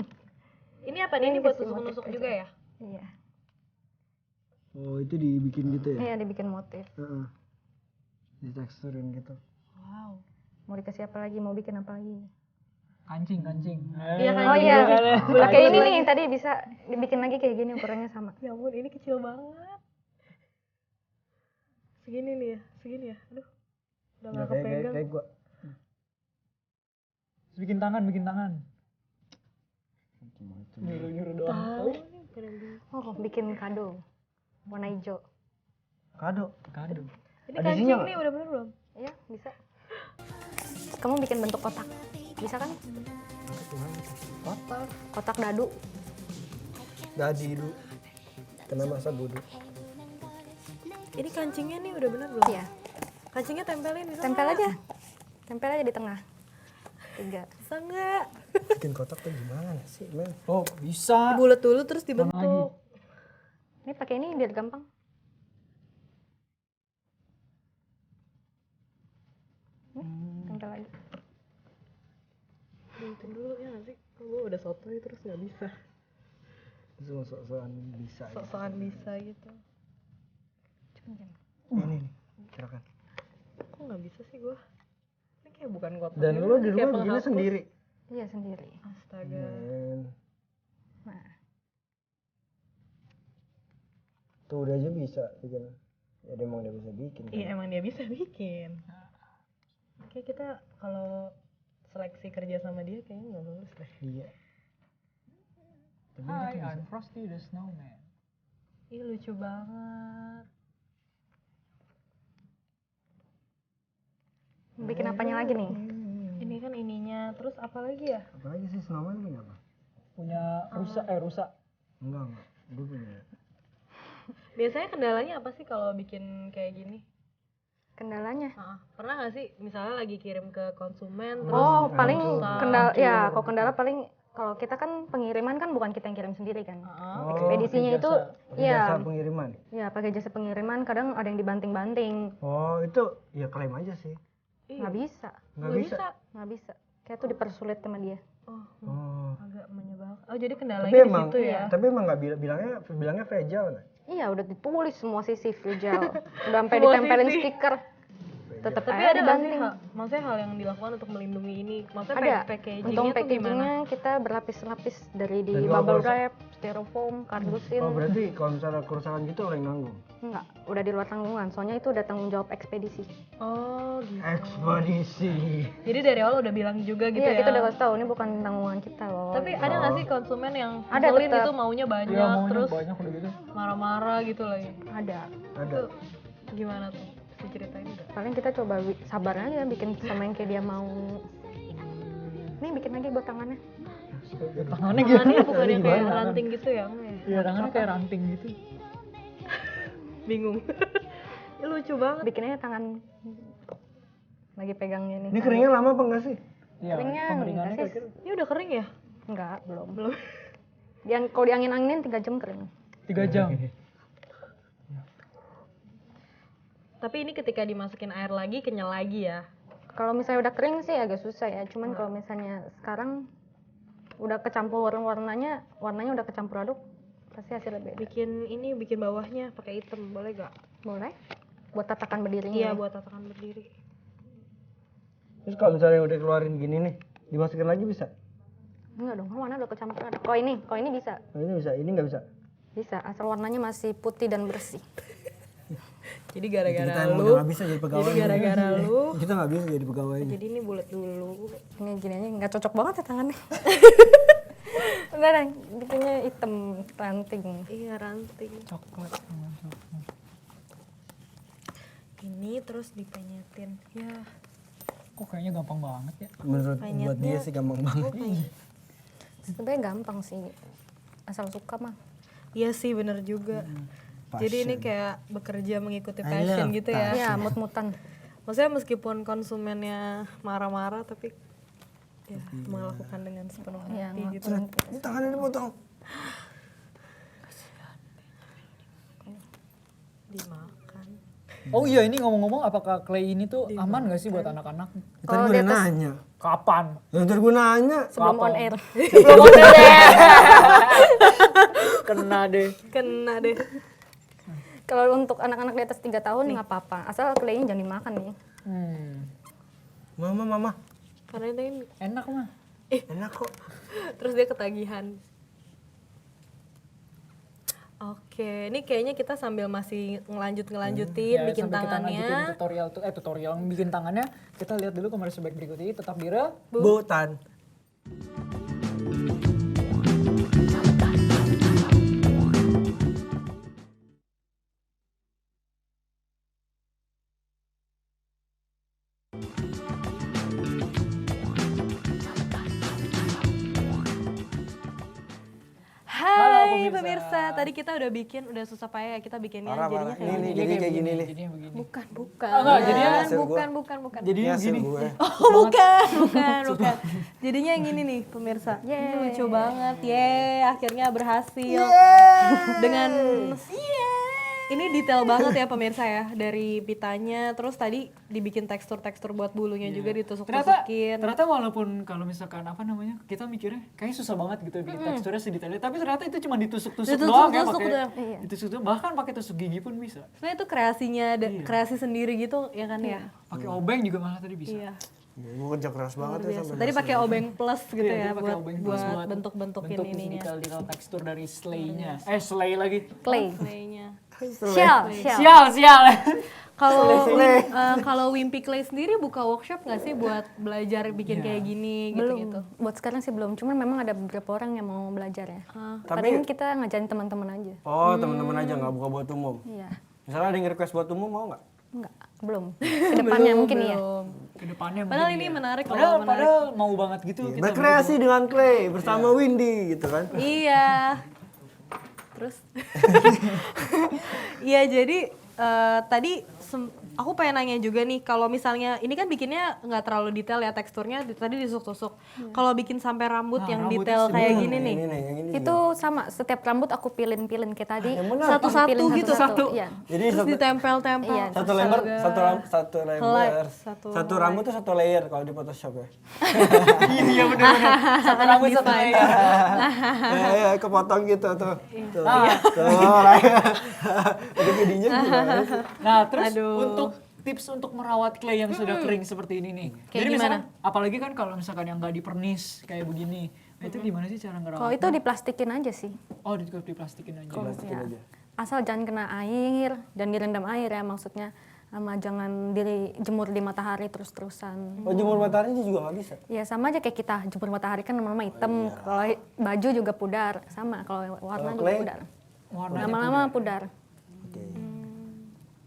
[SPEAKER 3] Ini apa nih? Ini buat
[SPEAKER 4] kasih
[SPEAKER 3] tusuk-nusuk
[SPEAKER 4] motif
[SPEAKER 3] juga
[SPEAKER 4] aja.
[SPEAKER 3] ya?
[SPEAKER 4] Iya.
[SPEAKER 2] Oh, itu dibikin gitu ya?
[SPEAKER 4] Iya, dibikin motif.
[SPEAKER 2] Heeh. Diteksturin gitu.
[SPEAKER 3] Wow.
[SPEAKER 4] Mau dikasih apa lagi, mau bikin apa lagi.
[SPEAKER 1] Kancing.
[SPEAKER 3] Iya kan?
[SPEAKER 4] Oh iya,
[SPEAKER 3] Boleh,
[SPEAKER 4] pakai ini
[SPEAKER 3] boleh.
[SPEAKER 4] nih, tadi bisa dibikin lagi kayak gini, ukurannya sama.
[SPEAKER 3] Ya ampun, ini kecil banget. Segini nih ya, segini ya. Aduh. Udah
[SPEAKER 2] Nah,
[SPEAKER 3] gak
[SPEAKER 2] kayak
[SPEAKER 3] kepegang.
[SPEAKER 2] gua.
[SPEAKER 1] Terus bikin tangan. Nyuruh doang.
[SPEAKER 3] Tahu nih, bukan yang dulu.
[SPEAKER 4] Oh, bikin kado warna hijau.
[SPEAKER 2] Kado.
[SPEAKER 1] Kado.
[SPEAKER 3] Ini
[SPEAKER 2] Ada
[SPEAKER 3] kancing
[SPEAKER 2] isinya
[SPEAKER 3] nih udah bener belum?
[SPEAKER 4] Iya, bisa. Kamu bikin bentuk kotak, bisa kan?
[SPEAKER 1] Kotak.
[SPEAKER 4] Kotak dadu.
[SPEAKER 2] Dadi du. Kena masa bodoh.
[SPEAKER 3] Ini kancingnya nih udah bener belum?
[SPEAKER 4] Iya,
[SPEAKER 3] Kancingnya tempelin bisa
[SPEAKER 4] tempel
[SPEAKER 3] nggak?
[SPEAKER 4] aja. Tempel aja di tengah. 3.
[SPEAKER 3] Bisa nggak?
[SPEAKER 2] Bikin kotak tuh gimana sih, men?
[SPEAKER 1] Oh, bisa.
[SPEAKER 3] Dibulet dulu terus
[SPEAKER 1] Mana lagi?
[SPEAKER 3] dibentuk.
[SPEAKER 4] Ini pakai ini biar gampang. Tempel lagi.
[SPEAKER 3] Dibentuk dulu ya nanti. Gue udah sotoy terus nggak bisa.
[SPEAKER 2] Itu sok-sokan bisa. gitu.
[SPEAKER 3] Sok-sokan bisa gitu.
[SPEAKER 2] Ini nih, silakan.
[SPEAKER 3] Kok nggak bisa sih gue? Ini kayak bukan kotak.
[SPEAKER 2] Dan
[SPEAKER 3] gitu,
[SPEAKER 2] lu di
[SPEAKER 3] kayak
[SPEAKER 2] rumah begini
[SPEAKER 3] penghapus.
[SPEAKER 2] sendiri.
[SPEAKER 4] Iya, sendiri.
[SPEAKER 3] Astaga.
[SPEAKER 2] Men.
[SPEAKER 4] Nah,
[SPEAKER 2] Tuh udah aja bisa bikin. Ya dia emang dia bisa bikin. kan?
[SPEAKER 3] Iya emang dia bisa bikin. Kayak kita kalau seleksi kerja sama dia kayaknya nggak lulus deh.
[SPEAKER 2] Iya. Tapi
[SPEAKER 1] Hi,
[SPEAKER 2] gitu bisa.
[SPEAKER 1] I'm Frosty the Snowman.
[SPEAKER 3] Ih lucu banget.
[SPEAKER 4] bikin apanya lagi nih?
[SPEAKER 3] Ini kan ininya, terus apa lagi ya?
[SPEAKER 2] Apalagi sih snowman punya apa?
[SPEAKER 1] Punya rusa.
[SPEAKER 2] Enggak. Gue punya.
[SPEAKER 3] Biasanya kendalanya apa sih kalau bikin kayak gini?
[SPEAKER 4] Kendalanya?
[SPEAKER 3] Pernah nggak sih misalnya lagi kirim ke konsumen terus
[SPEAKER 4] Oh, paling
[SPEAKER 3] rusak.
[SPEAKER 4] kendala ya, kalau kendala paling kalau kita kan pengiriman kan bukan kita yang kirim sendiri kan.
[SPEAKER 2] Oh,
[SPEAKER 4] Ekspedisinya itu
[SPEAKER 2] pakai
[SPEAKER 4] ya,
[SPEAKER 2] jasa pengiriman.
[SPEAKER 4] ya pakai jasa pengiriman kadang ada yang dibanting-banting.
[SPEAKER 2] Oh, itu ya klaim aja sih.
[SPEAKER 3] Iya.
[SPEAKER 4] Nggak bisa,
[SPEAKER 2] Nggak bisa.
[SPEAKER 4] nggak bisa. Kayak tuh dipersulit sama dia.
[SPEAKER 2] Oh.
[SPEAKER 3] Agak menyebalkan. Oh jadi kendalanya
[SPEAKER 2] Tapi
[SPEAKER 3] di
[SPEAKER 2] emang,
[SPEAKER 3] situ ya?
[SPEAKER 2] tapi emang nggak bilangnya fragile nggak?
[SPEAKER 4] Iya, udah ditulis semua sisi fragile. Udah sampai
[SPEAKER 3] Semua
[SPEAKER 4] ditempelin
[SPEAKER 3] sisi.
[SPEAKER 4] stiker. tetap
[SPEAKER 3] Tapi
[SPEAKER 4] aja
[SPEAKER 3] ada nggak sih
[SPEAKER 4] dibanting.
[SPEAKER 3] maksudnya hal yang dilakukan untuk melindungi ini? Maksudnya
[SPEAKER 4] Ada.
[SPEAKER 3] packagingnya
[SPEAKER 4] Untuk
[SPEAKER 3] tuh gimana?
[SPEAKER 4] packagingnya kita berlapis-lapis dari di
[SPEAKER 2] Dan
[SPEAKER 4] bubble
[SPEAKER 2] kalau
[SPEAKER 4] wrap, styrofoam, kardusin.
[SPEAKER 2] Oh berarti kalau misalnya kerusakan gitu lo yang nanggung?
[SPEAKER 4] Enggak, udah di luar tanggungan. Soalnya itu udah tanggung jawab ekspedisi.
[SPEAKER 3] Oh gitu.
[SPEAKER 2] Ekspedisi.
[SPEAKER 3] Jadi dari awal udah bilang juga gitu
[SPEAKER 4] Iya,
[SPEAKER 3] ya?
[SPEAKER 4] kita udah kasih tahu ini bukan tanggungan kita loh.
[SPEAKER 3] Tapi ada nggak sih konsumen yang
[SPEAKER 4] Ada,
[SPEAKER 3] ngeselin
[SPEAKER 4] tetap.
[SPEAKER 3] gitu maunya banyak,
[SPEAKER 1] Iya maunya
[SPEAKER 3] terus
[SPEAKER 1] banyak udah gitu.
[SPEAKER 3] marah-marah gitu lagi?
[SPEAKER 4] Ada.
[SPEAKER 2] Ada.
[SPEAKER 3] Itu gimana tuh? Bisa ceritain nggak?
[SPEAKER 4] Paling kita coba sabar aja bikin sama yang kayak dia mau. Nih bikin lagi buat tangannya.
[SPEAKER 1] Tangannya gitu.
[SPEAKER 3] Tangannya bukan yang kayak ranting gitu ya? Enggak ya?
[SPEAKER 1] Iya tangannya kayak ranting gitu.
[SPEAKER 3] Bingung. Ya, lucu banget.
[SPEAKER 4] Bikinnya tangan lagi pegangnya nih.
[SPEAKER 2] Ini keringnya lama apa enggak sih?
[SPEAKER 1] Iya,
[SPEAKER 4] Keringnya
[SPEAKER 1] pengeringannya
[SPEAKER 4] enggak sih.
[SPEAKER 1] kira-kira
[SPEAKER 3] Ini udah kering ya?
[SPEAKER 4] Enggak, belum.
[SPEAKER 3] Belum.
[SPEAKER 4] Kalau diangin-anginin 3 jam kering.
[SPEAKER 1] 3 jam.
[SPEAKER 3] Tapi ini ketika dimasukin air lagi, kenyal lagi ya?
[SPEAKER 4] Kalau misalnya udah kering sih agak susah ya. Cuman kalau misalnya sekarang udah kecampur warnanya udah kecampur aduk, pasti hasilnya beda.
[SPEAKER 3] Bikin bawahnya pakai hitam, boleh gak?
[SPEAKER 4] Boleh? Buat tatakan berdirinya.
[SPEAKER 3] Iya, buat tatakan berdiri.
[SPEAKER 2] Terus kalau misalnya udah keluarin gini nih, dimasukin lagi bisa?
[SPEAKER 4] Enggak dong, warna udah kecampur aduk. Kalau ini bisa.
[SPEAKER 2] Oh, ini bisa, ini nggak bisa.
[SPEAKER 4] Bisa, asal warnanya masih putih dan bersih.
[SPEAKER 3] Jadi
[SPEAKER 2] Kita
[SPEAKER 3] gara-gara
[SPEAKER 2] emang
[SPEAKER 3] lu,
[SPEAKER 2] udah nggak bisa jadi pegawai.
[SPEAKER 3] jadi gara-gara lu,
[SPEAKER 2] Kita nggak bisa jadi pegawai.
[SPEAKER 3] jadi ini bulat dulu.
[SPEAKER 4] Ini gini aja nggak cocok banget ya tangannya. Beneran, bikinnya hitam ranting.
[SPEAKER 3] Iya, ranting.
[SPEAKER 1] coklat sama coklat.
[SPEAKER 3] Ini terus dipenyetin. Ya,
[SPEAKER 1] Kok kayaknya gampang banget ya?
[SPEAKER 2] Menurut buat
[SPEAKER 3] Penyetnya-
[SPEAKER 2] dia sih gampang banget.
[SPEAKER 4] Sebenarnya gampang sih, asal suka mah.
[SPEAKER 3] iya sih bener juga. Jadi ini kayak bekerja mengikuti passion gitu ya.
[SPEAKER 4] Ya, mut-mutan.
[SPEAKER 3] Maksudnya meskipun konsumennya marah-marah, tapi ya melakukan dengan sepenuh
[SPEAKER 4] Ya,
[SPEAKER 3] hati gitu.
[SPEAKER 2] Ini tangannya dipotong.
[SPEAKER 3] Dimakan.
[SPEAKER 1] Oh iya ini ngomong-ngomong apakah clay ini tuh aman gak sih buat anak-anak?
[SPEAKER 2] Tadi
[SPEAKER 4] Kalau
[SPEAKER 2] gue
[SPEAKER 4] di
[SPEAKER 2] udah
[SPEAKER 4] atas-
[SPEAKER 2] nanya.
[SPEAKER 1] Kapan?
[SPEAKER 2] Ntar gue nanya.
[SPEAKER 4] Sebelum
[SPEAKER 1] Kapan?
[SPEAKER 4] on air.
[SPEAKER 1] Kena deh.
[SPEAKER 3] Kena deh.
[SPEAKER 4] Kalau untuk anak-anak di atas 3 tahun nggak apa-apa, asal claynya jangan dimakan nih.
[SPEAKER 2] Mama.
[SPEAKER 3] Karena ini
[SPEAKER 1] Enak mah.
[SPEAKER 2] Enak kok.
[SPEAKER 3] terus dia ketagihan. Oke, ini kayaknya kita sambil masih ngelanjutin
[SPEAKER 1] Ya,
[SPEAKER 3] bikin
[SPEAKER 1] sambil kita
[SPEAKER 3] tangannya.
[SPEAKER 1] lanjutin tutorial bikin tangannya. Kita lihat dulu komersial back berikut ini tetap di Real.
[SPEAKER 2] Butan.
[SPEAKER 3] Hai pemirsa, tadi kita udah susah payah kita bikinnya
[SPEAKER 2] Parah,
[SPEAKER 3] jadinya
[SPEAKER 2] parah.
[SPEAKER 3] kayak
[SPEAKER 2] Ini
[SPEAKER 3] gini.
[SPEAKER 2] jadi kayak gini nih.
[SPEAKER 1] Jadinya begini.
[SPEAKER 4] Bukan.
[SPEAKER 1] enggak, jadinya
[SPEAKER 2] hasil gua.
[SPEAKER 3] bukan.
[SPEAKER 1] Jadinya
[SPEAKER 2] Ini hasil
[SPEAKER 1] gini.
[SPEAKER 2] gue.
[SPEAKER 3] Oh, bukan. Jadinya yang ini nih pemirsa. Ini lucu banget. Akhirnya berhasil. Dengan ini detail banget ya pemirsa ya, dari pitanya, terus tadi dibikin tekstur-tekstur buat bulunya juga ditusuk-tusukin.
[SPEAKER 1] Ternyata walaupun kalau misalkan apa namanya kita mikirnya kayak susah banget gitu bikin teksturnya sedetail itu, tapi ternyata itu cuma ditusuk-tusuk doang ya
[SPEAKER 3] Ditusuk-tusuk
[SPEAKER 1] pakai
[SPEAKER 3] doang.
[SPEAKER 4] Iya.
[SPEAKER 1] ditusuk bahkan pakai tusuk gigi pun bisa.
[SPEAKER 3] Sebenarnya itu kreasinya, kreasi sendiri gitu ya kan ya.
[SPEAKER 1] Pakai obeng juga malah tadi bisa.
[SPEAKER 3] Iya.
[SPEAKER 2] Gue kerja keras banget ya sampai
[SPEAKER 3] Tadi pakai obeng plus gitu
[SPEAKER 1] Iya, dia
[SPEAKER 3] ya
[SPEAKER 1] pakai
[SPEAKER 3] buat
[SPEAKER 1] obeng plus
[SPEAKER 3] buat bentuk-bentukin
[SPEAKER 1] bentuk
[SPEAKER 3] ininya.
[SPEAKER 1] detail tekstur dari slay-nya. Slay lagi.
[SPEAKER 4] Clay.
[SPEAKER 3] Claynya.
[SPEAKER 4] Sial.
[SPEAKER 1] Sial.
[SPEAKER 3] Kalau Wimpy Clay sendiri buka workshop nggak sih buat belajar bikin kayak gini
[SPEAKER 4] Belum.
[SPEAKER 3] gitu-gitu?
[SPEAKER 4] Buat sekarang sih belum. Cuman memang ada beberapa orang yang mau belajar ya.
[SPEAKER 2] Tapi-
[SPEAKER 4] Tapi kita ngajarin teman-teman aja.
[SPEAKER 2] Oh teman-teman aja nggak buka buat umum.
[SPEAKER 4] Iya.
[SPEAKER 2] Misalnya ada yang request buat umum mau nggak?
[SPEAKER 4] Enggak, belum. Kedepannya mungkin iya.
[SPEAKER 1] Kedepannya
[SPEAKER 3] Padahal
[SPEAKER 1] mungkin
[SPEAKER 3] ini
[SPEAKER 1] iya.
[SPEAKER 3] menarik loh,
[SPEAKER 1] Padahal,
[SPEAKER 3] menarik.
[SPEAKER 1] padahal mau banget gitu kita.
[SPEAKER 2] Berkreasi dengan Clay bersama Windy gitu kan.
[SPEAKER 3] Iya. Terus? Iya jadi tadi aku pengen nanya juga nih, kalau misalnya ini kan bikinnya nggak terlalu detail ya teksturnya, tadi ditusuk-tusuk. Kalau bikin sampai rambut yang
[SPEAKER 1] rambutnya
[SPEAKER 3] detail kayak gini nih,
[SPEAKER 2] Ini nih, yang ini.
[SPEAKER 4] Itu sama, setiap rambut aku pilin-pilin kayak tadi.
[SPEAKER 2] yang benar.
[SPEAKER 3] Satu-satu
[SPEAKER 4] Aku pilin
[SPEAKER 3] gitu,
[SPEAKER 4] satu-satu. Iya.
[SPEAKER 2] Jadi
[SPEAKER 3] terus ditempel-tempel.
[SPEAKER 4] Iya.
[SPEAKER 2] satu lembar, satu lembar,
[SPEAKER 3] satu
[SPEAKER 2] satu rambut tuh satu layer kalau di Photoshop ya.
[SPEAKER 1] Iya benar. Satu rambut satu
[SPEAKER 3] Desain.
[SPEAKER 1] layer.
[SPEAKER 2] Ya, kepotong gitu tuh. Tuh, layer. Itu videonya gimana sih?
[SPEAKER 1] Nah, terus
[SPEAKER 3] Aduh.
[SPEAKER 1] untuk tips untuk merawat clay yang sudah kering seperti ini nih.
[SPEAKER 3] Kayak
[SPEAKER 1] Jadi
[SPEAKER 3] gimana?
[SPEAKER 1] misalkan, apalagi kan kalau misalkan yang nggak dipernis kayak begini, nah itu gimana sih cara ngerawat?
[SPEAKER 4] Kalau itu diplastikin aja sih.
[SPEAKER 1] Oh, diplastikin aja.
[SPEAKER 2] Plastikin
[SPEAKER 4] Ya.
[SPEAKER 2] aja.
[SPEAKER 4] Asal jangan kena air dan direndam air ya maksudnya. Sama jangan dijemur di matahari terus-terusan.
[SPEAKER 2] Oh, jemur matahari juga nggak bisa?
[SPEAKER 4] Ya sama aja kayak kita jemur matahari kan lama-lama hitam. Kalau baju juga pudar, sama. Kalau warna
[SPEAKER 2] Kalau
[SPEAKER 4] juga
[SPEAKER 2] clay?
[SPEAKER 4] pudar.
[SPEAKER 1] Warnanya
[SPEAKER 4] Lama-lama pudar.
[SPEAKER 2] Oke.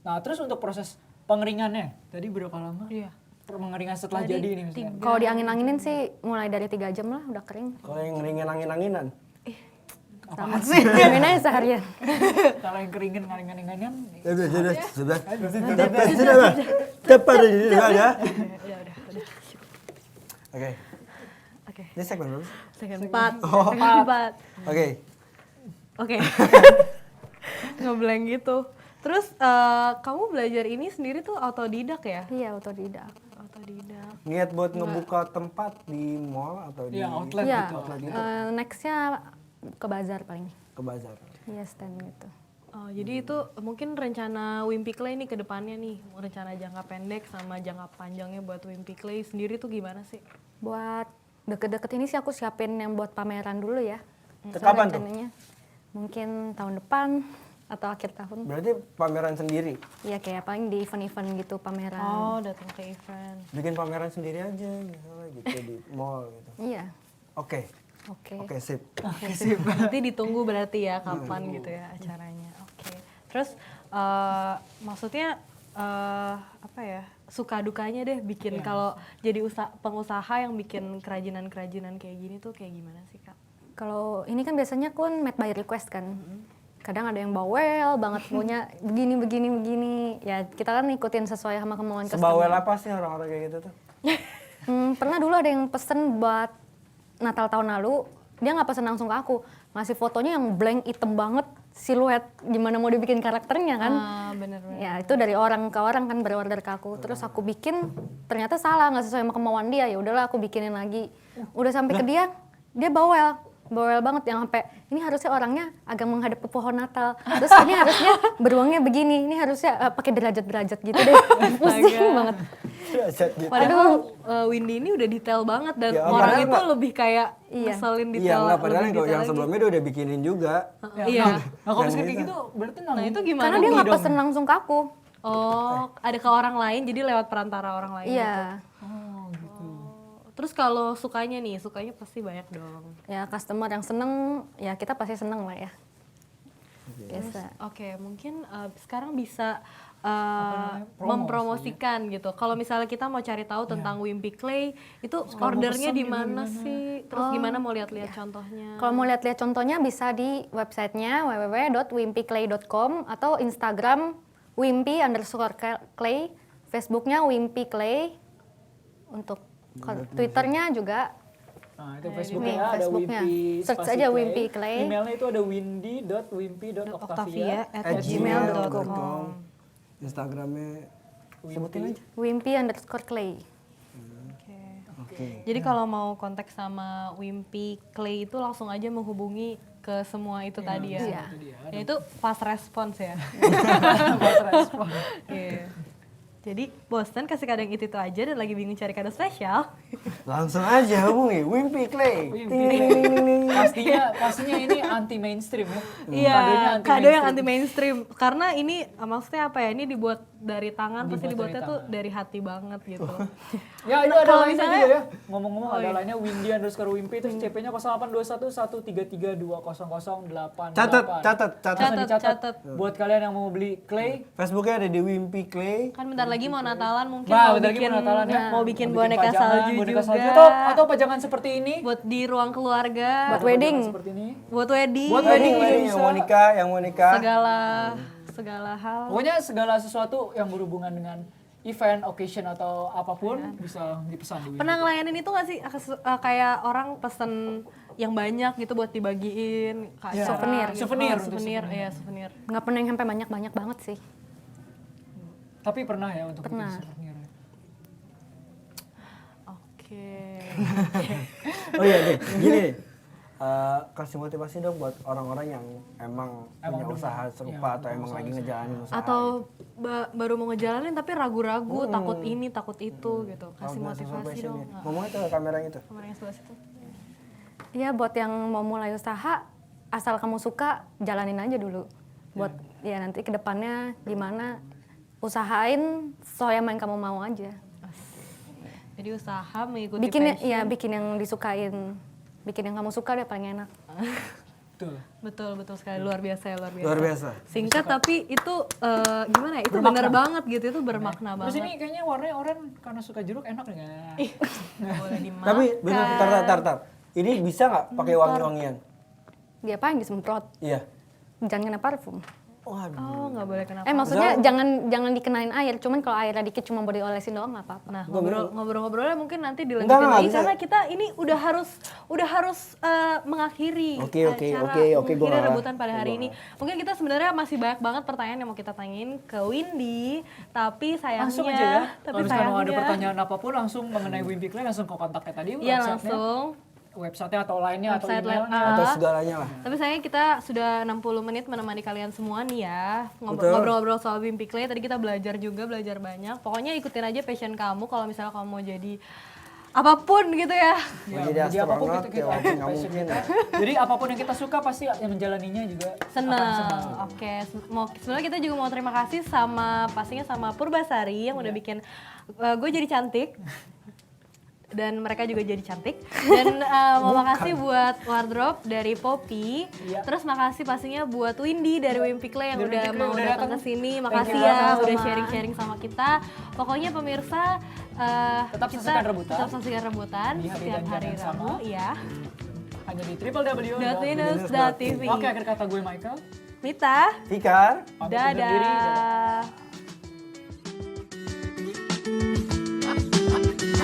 [SPEAKER 1] Nah, terus untuk proses pengeringannya, tadi berapa lama?
[SPEAKER 3] Iya.
[SPEAKER 1] Pengeringan setelah jadi ini misalnya.
[SPEAKER 4] Kalau diangin-anginin sih mulai dari 3 jam lah udah kering.
[SPEAKER 2] Kalau yang ngeringin angin-anginan?
[SPEAKER 4] Sama sih. Diamin aja seharian.
[SPEAKER 1] Kalau yang keringin ngaring-ngaringan,
[SPEAKER 2] Sudah. Cepat ya.
[SPEAKER 3] Ya udah.
[SPEAKER 2] Oke.
[SPEAKER 3] Oke.
[SPEAKER 2] Ini segmen berapa?
[SPEAKER 3] Second 4.
[SPEAKER 2] Oh.
[SPEAKER 3] Second 4.
[SPEAKER 2] Oke.
[SPEAKER 3] Oke. Ngeblank gitu. Terus kamu belajar ini sendiri tuh autodidak ya?
[SPEAKER 4] Iya, otodidak.
[SPEAKER 3] Autodidak.
[SPEAKER 2] Niat buat ngebuka tempat di mall atau di
[SPEAKER 1] ya outlet
[SPEAKER 4] Iya,
[SPEAKER 1] gitu.
[SPEAKER 4] nextnya ke bazar paling.
[SPEAKER 2] ke bazar?
[SPEAKER 4] Iya, stand gitu.
[SPEAKER 3] Oh, jadi itu mungkin rencana Wimpy Clay nih ke depannya nih, rencana jangka pendek sama jangka panjangnya buat Wimpy Clay sendiri tuh gimana sih?
[SPEAKER 4] Buat deket-deket ini sih aku siapin yang buat pameran dulu ya.
[SPEAKER 2] Ke
[SPEAKER 4] Soalnya
[SPEAKER 2] kapan tuh?
[SPEAKER 4] rencananya mungkin tahun depan atau akhir tahun.
[SPEAKER 2] Berarti pameran sendiri?
[SPEAKER 4] Iya kayak paling di event-event gitu pameran.
[SPEAKER 3] Oh, datang ke event.
[SPEAKER 2] Bikin pameran sendiri aja misalnya gitu di mall gitu.
[SPEAKER 4] Iya.
[SPEAKER 2] Oke.
[SPEAKER 4] Oke.
[SPEAKER 2] Oke, sip.
[SPEAKER 3] Oke, sip. Nanti ditunggu berarti ya kapan gitu ya acaranya. Oke. Terus maksudnya apa ya? Suka dukanya deh bikin kalau jadi pengusaha yang bikin kerajinan-kerajinan kayak gini tuh kayak gimana sih, Kak?
[SPEAKER 4] Kalau ini kan biasanya kun made by request kan. Kadang ada yang bawel banget punya begini. Ya kita kan ikutin sesuai sama kemauan
[SPEAKER 2] Sebawel apa sih orang-orang kayak gitu tuh?
[SPEAKER 4] Pernah dulu ada yang pesen buat Natal tahun lalu, dia nggak pesen langsung ke aku, ngasih fotonya yang blank item banget, siluet gimana mau dibikin karakternya kan.
[SPEAKER 3] Bener.
[SPEAKER 4] Ya itu dari orang ke orang kan berorder ke aku, terus aku bikin ternyata salah nggak sesuai sama kemauan dia, ya udahlah aku bikinin lagi. Udah sampai ke dia bawel banget yang sampai ini harusnya orangnya agak menghadap ke pohon Natal, terus ini harusnya beruangnya begini, ini harusnya pakai derajat gitu deh, pusing banget.
[SPEAKER 2] Gitu.
[SPEAKER 3] Padahal Windy ini udah detail banget dan
[SPEAKER 2] Ya,
[SPEAKER 3] orang
[SPEAKER 2] padahal
[SPEAKER 3] itu lebih kayak
[SPEAKER 4] Iya.
[SPEAKER 3] ngeselin
[SPEAKER 2] Iya,
[SPEAKER 3] detail.
[SPEAKER 2] enggak, padahal
[SPEAKER 3] lebih
[SPEAKER 2] yang
[SPEAKER 3] detail lagi.
[SPEAKER 2] sebelumnya dia udah bikinin juga.
[SPEAKER 3] Iya.
[SPEAKER 1] Nah, kalau
[SPEAKER 2] Yang
[SPEAKER 1] misalkan kayak
[SPEAKER 2] itu.
[SPEAKER 1] gitu, berarti
[SPEAKER 3] Nah itu gimana?
[SPEAKER 4] Karena dia nggak
[SPEAKER 1] dong.
[SPEAKER 4] pesen langsung ke aku.
[SPEAKER 3] Oh, ada ke orang lain jadi lewat perantara orang lain. gitu.
[SPEAKER 4] Iya.
[SPEAKER 1] Oh, gitu.
[SPEAKER 3] Terus kalau sukanya pasti banyak dong.
[SPEAKER 4] Ya customer yang seneng, ya kita pasti seneng lah ya. Biasa.
[SPEAKER 3] Oke, mungkin sekarang bisa
[SPEAKER 1] Promo
[SPEAKER 3] mempromosikan gitu. Kalau misalnya kita mau cari tahu tentang Wimpy Clay, itu ordernya di mana sih? Terus gimana mau lihat-lihat contohnya?
[SPEAKER 4] Kalau mau lihat-lihat contohnya bisa di websitenya www.wimpyclay.com atau Instagram wimpy_clay, Facebooknya Wimpy Clay, untuk Twitternya juga.
[SPEAKER 1] Nah, itu
[SPEAKER 4] Ini,
[SPEAKER 1] Facebooknya ada
[SPEAKER 4] Facebooknya.
[SPEAKER 1] Wimpy
[SPEAKER 4] Search
[SPEAKER 1] spasi
[SPEAKER 4] aja
[SPEAKER 1] Clay.
[SPEAKER 4] Wimpy Clay.
[SPEAKER 1] Emailnya itu ada windy.wimpy.octavia@gmail.com.
[SPEAKER 2] Instagramnya sebutin aja.
[SPEAKER 4] Wimpy_clay.
[SPEAKER 3] Oke.
[SPEAKER 2] Oke.
[SPEAKER 3] Jadi kalau mau kontak sama Wimpy Clay itu langsung aja menghubungi ke semua itu tadi ya.
[SPEAKER 4] Iya.
[SPEAKER 1] Itu dia.
[SPEAKER 3] Ya itu fast response ya.
[SPEAKER 1] Fast respon.
[SPEAKER 3] Iya. Jadi bosan kasih kado yang itu aja dan lagi bingung cari kado spesial.
[SPEAKER 2] Langsung aja hubungi Wimpy Clay.
[SPEAKER 1] Wimpy
[SPEAKER 2] Ting, ting, ting, ting, ting.
[SPEAKER 1] pastinya ini anti mainstream ya.
[SPEAKER 3] Iya,
[SPEAKER 1] Kadonya
[SPEAKER 3] kado yang anti mainstream. Karena ini maksudnya apa ya? Ini dibuat dari tangan, pasti
[SPEAKER 1] Dibuat
[SPEAKER 3] dibuatnya
[SPEAKER 1] dari
[SPEAKER 3] tuh
[SPEAKER 1] tangan.
[SPEAKER 3] dari hati banget gitu.
[SPEAKER 1] Ya itu
[SPEAKER 3] Nah,
[SPEAKER 1] ada
[SPEAKER 3] kalau
[SPEAKER 1] lainnya
[SPEAKER 3] misalnya-
[SPEAKER 1] juga ya. Ngomong-ngomong
[SPEAKER 3] Oh,
[SPEAKER 1] ada
[SPEAKER 3] iya.
[SPEAKER 1] lainnya Windy_Wimpy terus CP-nya 082133200088.
[SPEAKER 3] Catat.
[SPEAKER 1] Buat kalian yang mau beli clay,
[SPEAKER 2] Facebooknya ada di Wimpy Clay.
[SPEAKER 3] Kan bentar lagi mau Natalan mungkin
[SPEAKER 1] bah,
[SPEAKER 3] mau
[SPEAKER 1] bentar lagi
[SPEAKER 3] bikin
[SPEAKER 1] mau Natalan ya.
[SPEAKER 3] mau bikin boneka
[SPEAKER 1] pajangan,
[SPEAKER 3] salju
[SPEAKER 1] boneka
[SPEAKER 3] juga.
[SPEAKER 1] salju atau pajangan seperti ini.
[SPEAKER 3] Buat di ruang keluarga,
[SPEAKER 4] Buat wedding.
[SPEAKER 1] Seperti ini.
[SPEAKER 3] buat wedding,
[SPEAKER 1] Buat wedding juga
[SPEAKER 2] Wedding
[SPEAKER 1] bisa.
[SPEAKER 2] yang mau nikah.
[SPEAKER 3] segala hal.
[SPEAKER 1] Pokoknya segala sesuatu yang berhubungan dengan event, occasion atau apapun bisa dipesan di Wimpy.
[SPEAKER 3] Pernah ngelayanin itu nggak sih kayak orang pesen yang banyak gitu buat dibagiin ke
[SPEAKER 1] Ya,
[SPEAKER 3] acara gitu.
[SPEAKER 1] souvenir,
[SPEAKER 3] Oh,
[SPEAKER 1] untuk
[SPEAKER 3] souvenir, iya souvenir.
[SPEAKER 4] Nggak pernah yang sampai banyak banget sih.
[SPEAKER 1] Tapi pernah ya untuk bikin
[SPEAKER 4] Pernah.
[SPEAKER 1] souvenir.
[SPEAKER 3] Oke.
[SPEAKER 2] Oh iya deh, gini. kasih motivasi dong buat orang-orang yang emang punya usaha serupa atau emang lagi ngejalanin usaha.
[SPEAKER 3] Atau baru mau ngejalanin tapi ragu-ragu, takut ini, takut itu gitu. Kasih motivasi dong.
[SPEAKER 2] Ngomongnya ke kamera yang itu.
[SPEAKER 3] Kamera yang sebelah situ.
[SPEAKER 4] Ya buat yang mau mulai usaha, asal kamu suka, jalanin aja dulu. Buat ya nanti kedepannya gimana, usahain sesuai yang kamu mau aja.
[SPEAKER 3] Jadi usaha mengikuti
[SPEAKER 4] Bikin
[SPEAKER 3] passion.
[SPEAKER 4] ya bikin yang disukain, bikin yang kamu suka deh paling enak.
[SPEAKER 1] Betul.
[SPEAKER 3] Betul sekali, luar biasa ya, luar biasa.
[SPEAKER 2] Luar biasa.
[SPEAKER 3] Singkat tapi itu gimana ya, itu bener banget gitu, itu bermakna
[SPEAKER 1] Terus
[SPEAKER 3] banget.
[SPEAKER 1] ini kayaknya warnanya oranye karena suka jeruk enak nggak?
[SPEAKER 3] Nggak boleh dimakan.
[SPEAKER 2] Tapi bener, tar. Ini bisa nggak pakai wangi-wangian?
[SPEAKER 4] Dia apa yang disemprot?
[SPEAKER 2] Iya.
[SPEAKER 4] Jangan kena parfum.
[SPEAKER 2] Waduh.
[SPEAKER 3] Oh, nggak boleh kenapa.
[SPEAKER 4] Maksudnya jangan dikenain air, cuman kalau airnya dikit cuma boleh diolesin doang nggak apa-apa.
[SPEAKER 3] Nah, ngobrol-ngobrolnya mungkin nanti
[SPEAKER 2] Enggak,
[SPEAKER 3] dilanjutin lagi
[SPEAKER 2] bisa.
[SPEAKER 3] karena kita ini udah harus mengakhiri
[SPEAKER 2] Oke,
[SPEAKER 3] acara
[SPEAKER 2] gua
[SPEAKER 3] mengakhiri
[SPEAKER 2] ngalah.
[SPEAKER 3] rebutan pada hari ini. Mungkin kita sebenarnya masih banyak banget pertanyaan yang mau kita tanyain ke Windy, tapi sayangnya
[SPEAKER 1] Langsung aja ya.
[SPEAKER 3] tapi
[SPEAKER 1] Kalau misalkan mau ada
[SPEAKER 3] sayangnya
[SPEAKER 1] pertanyaan apapun langsung mengenai Wimpy Clay langsung ke kontaknya tadi.
[SPEAKER 3] iya
[SPEAKER 1] website-nya,
[SPEAKER 3] langsung.
[SPEAKER 1] website-nya atau lainnya atau
[SPEAKER 3] Website
[SPEAKER 1] emailnya.
[SPEAKER 2] Atau segalanya lah.
[SPEAKER 3] Tapi sayangnya kita sudah 60 menit menemani kalian semua nih ya.
[SPEAKER 2] Betul.
[SPEAKER 3] Ngobrol-ngobrol soal Wimpy Clay. Tadi kita belajar banyak. Pokoknya ikutin aja passion kamu kalau misalnya kamu mau jadi apapun gitu ya.
[SPEAKER 2] Mau jadi
[SPEAKER 1] apapun
[SPEAKER 2] astronot,
[SPEAKER 1] kita
[SPEAKER 2] ya walaupun nggak
[SPEAKER 1] passion
[SPEAKER 2] mungkin.
[SPEAKER 1] kita. Jadi apapun yang kita suka pasti yang menjalaninya juga akan
[SPEAKER 3] Senang. Oke, sebenarnya kita juga mau terima kasih pastinya sama Purbasari yang udah bikin gue jadi cantik. Dan mereka juga jadi cantik. Dan mau makasih buat wardrobe dari Poppy.
[SPEAKER 1] Iya.
[SPEAKER 3] Terus makasih pastinya buat Windy dari Wimpy Clay yang
[SPEAKER 1] Dari
[SPEAKER 3] udah
[SPEAKER 1] Wimpy Clay
[SPEAKER 3] mau
[SPEAKER 1] udah
[SPEAKER 3] datang
[SPEAKER 1] datang.
[SPEAKER 3] ke sini.
[SPEAKER 1] Thank
[SPEAKER 3] Makasih
[SPEAKER 1] you
[SPEAKER 3] ya
[SPEAKER 1] sama-sama.
[SPEAKER 3] udah sharing-sharing sama kita. Pokoknya pemirsa
[SPEAKER 1] Tetap saksikan rebutan.
[SPEAKER 3] Tetap saksikan rebutan
[SPEAKER 1] Di hari
[SPEAKER 3] setiap
[SPEAKER 1] dan jam
[SPEAKER 3] hari
[SPEAKER 1] yang sama.
[SPEAKER 3] Rabu ya.
[SPEAKER 1] hanya di www.binus.tv.
[SPEAKER 3] .binus.tv.
[SPEAKER 1] Oke, akhir kata gue Michael.
[SPEAKER 3] Mita,
[SPEAKER 2] Fikar.
[SPEAKER 1] Pamit undur diri.
[SPEAKER 3] dadah.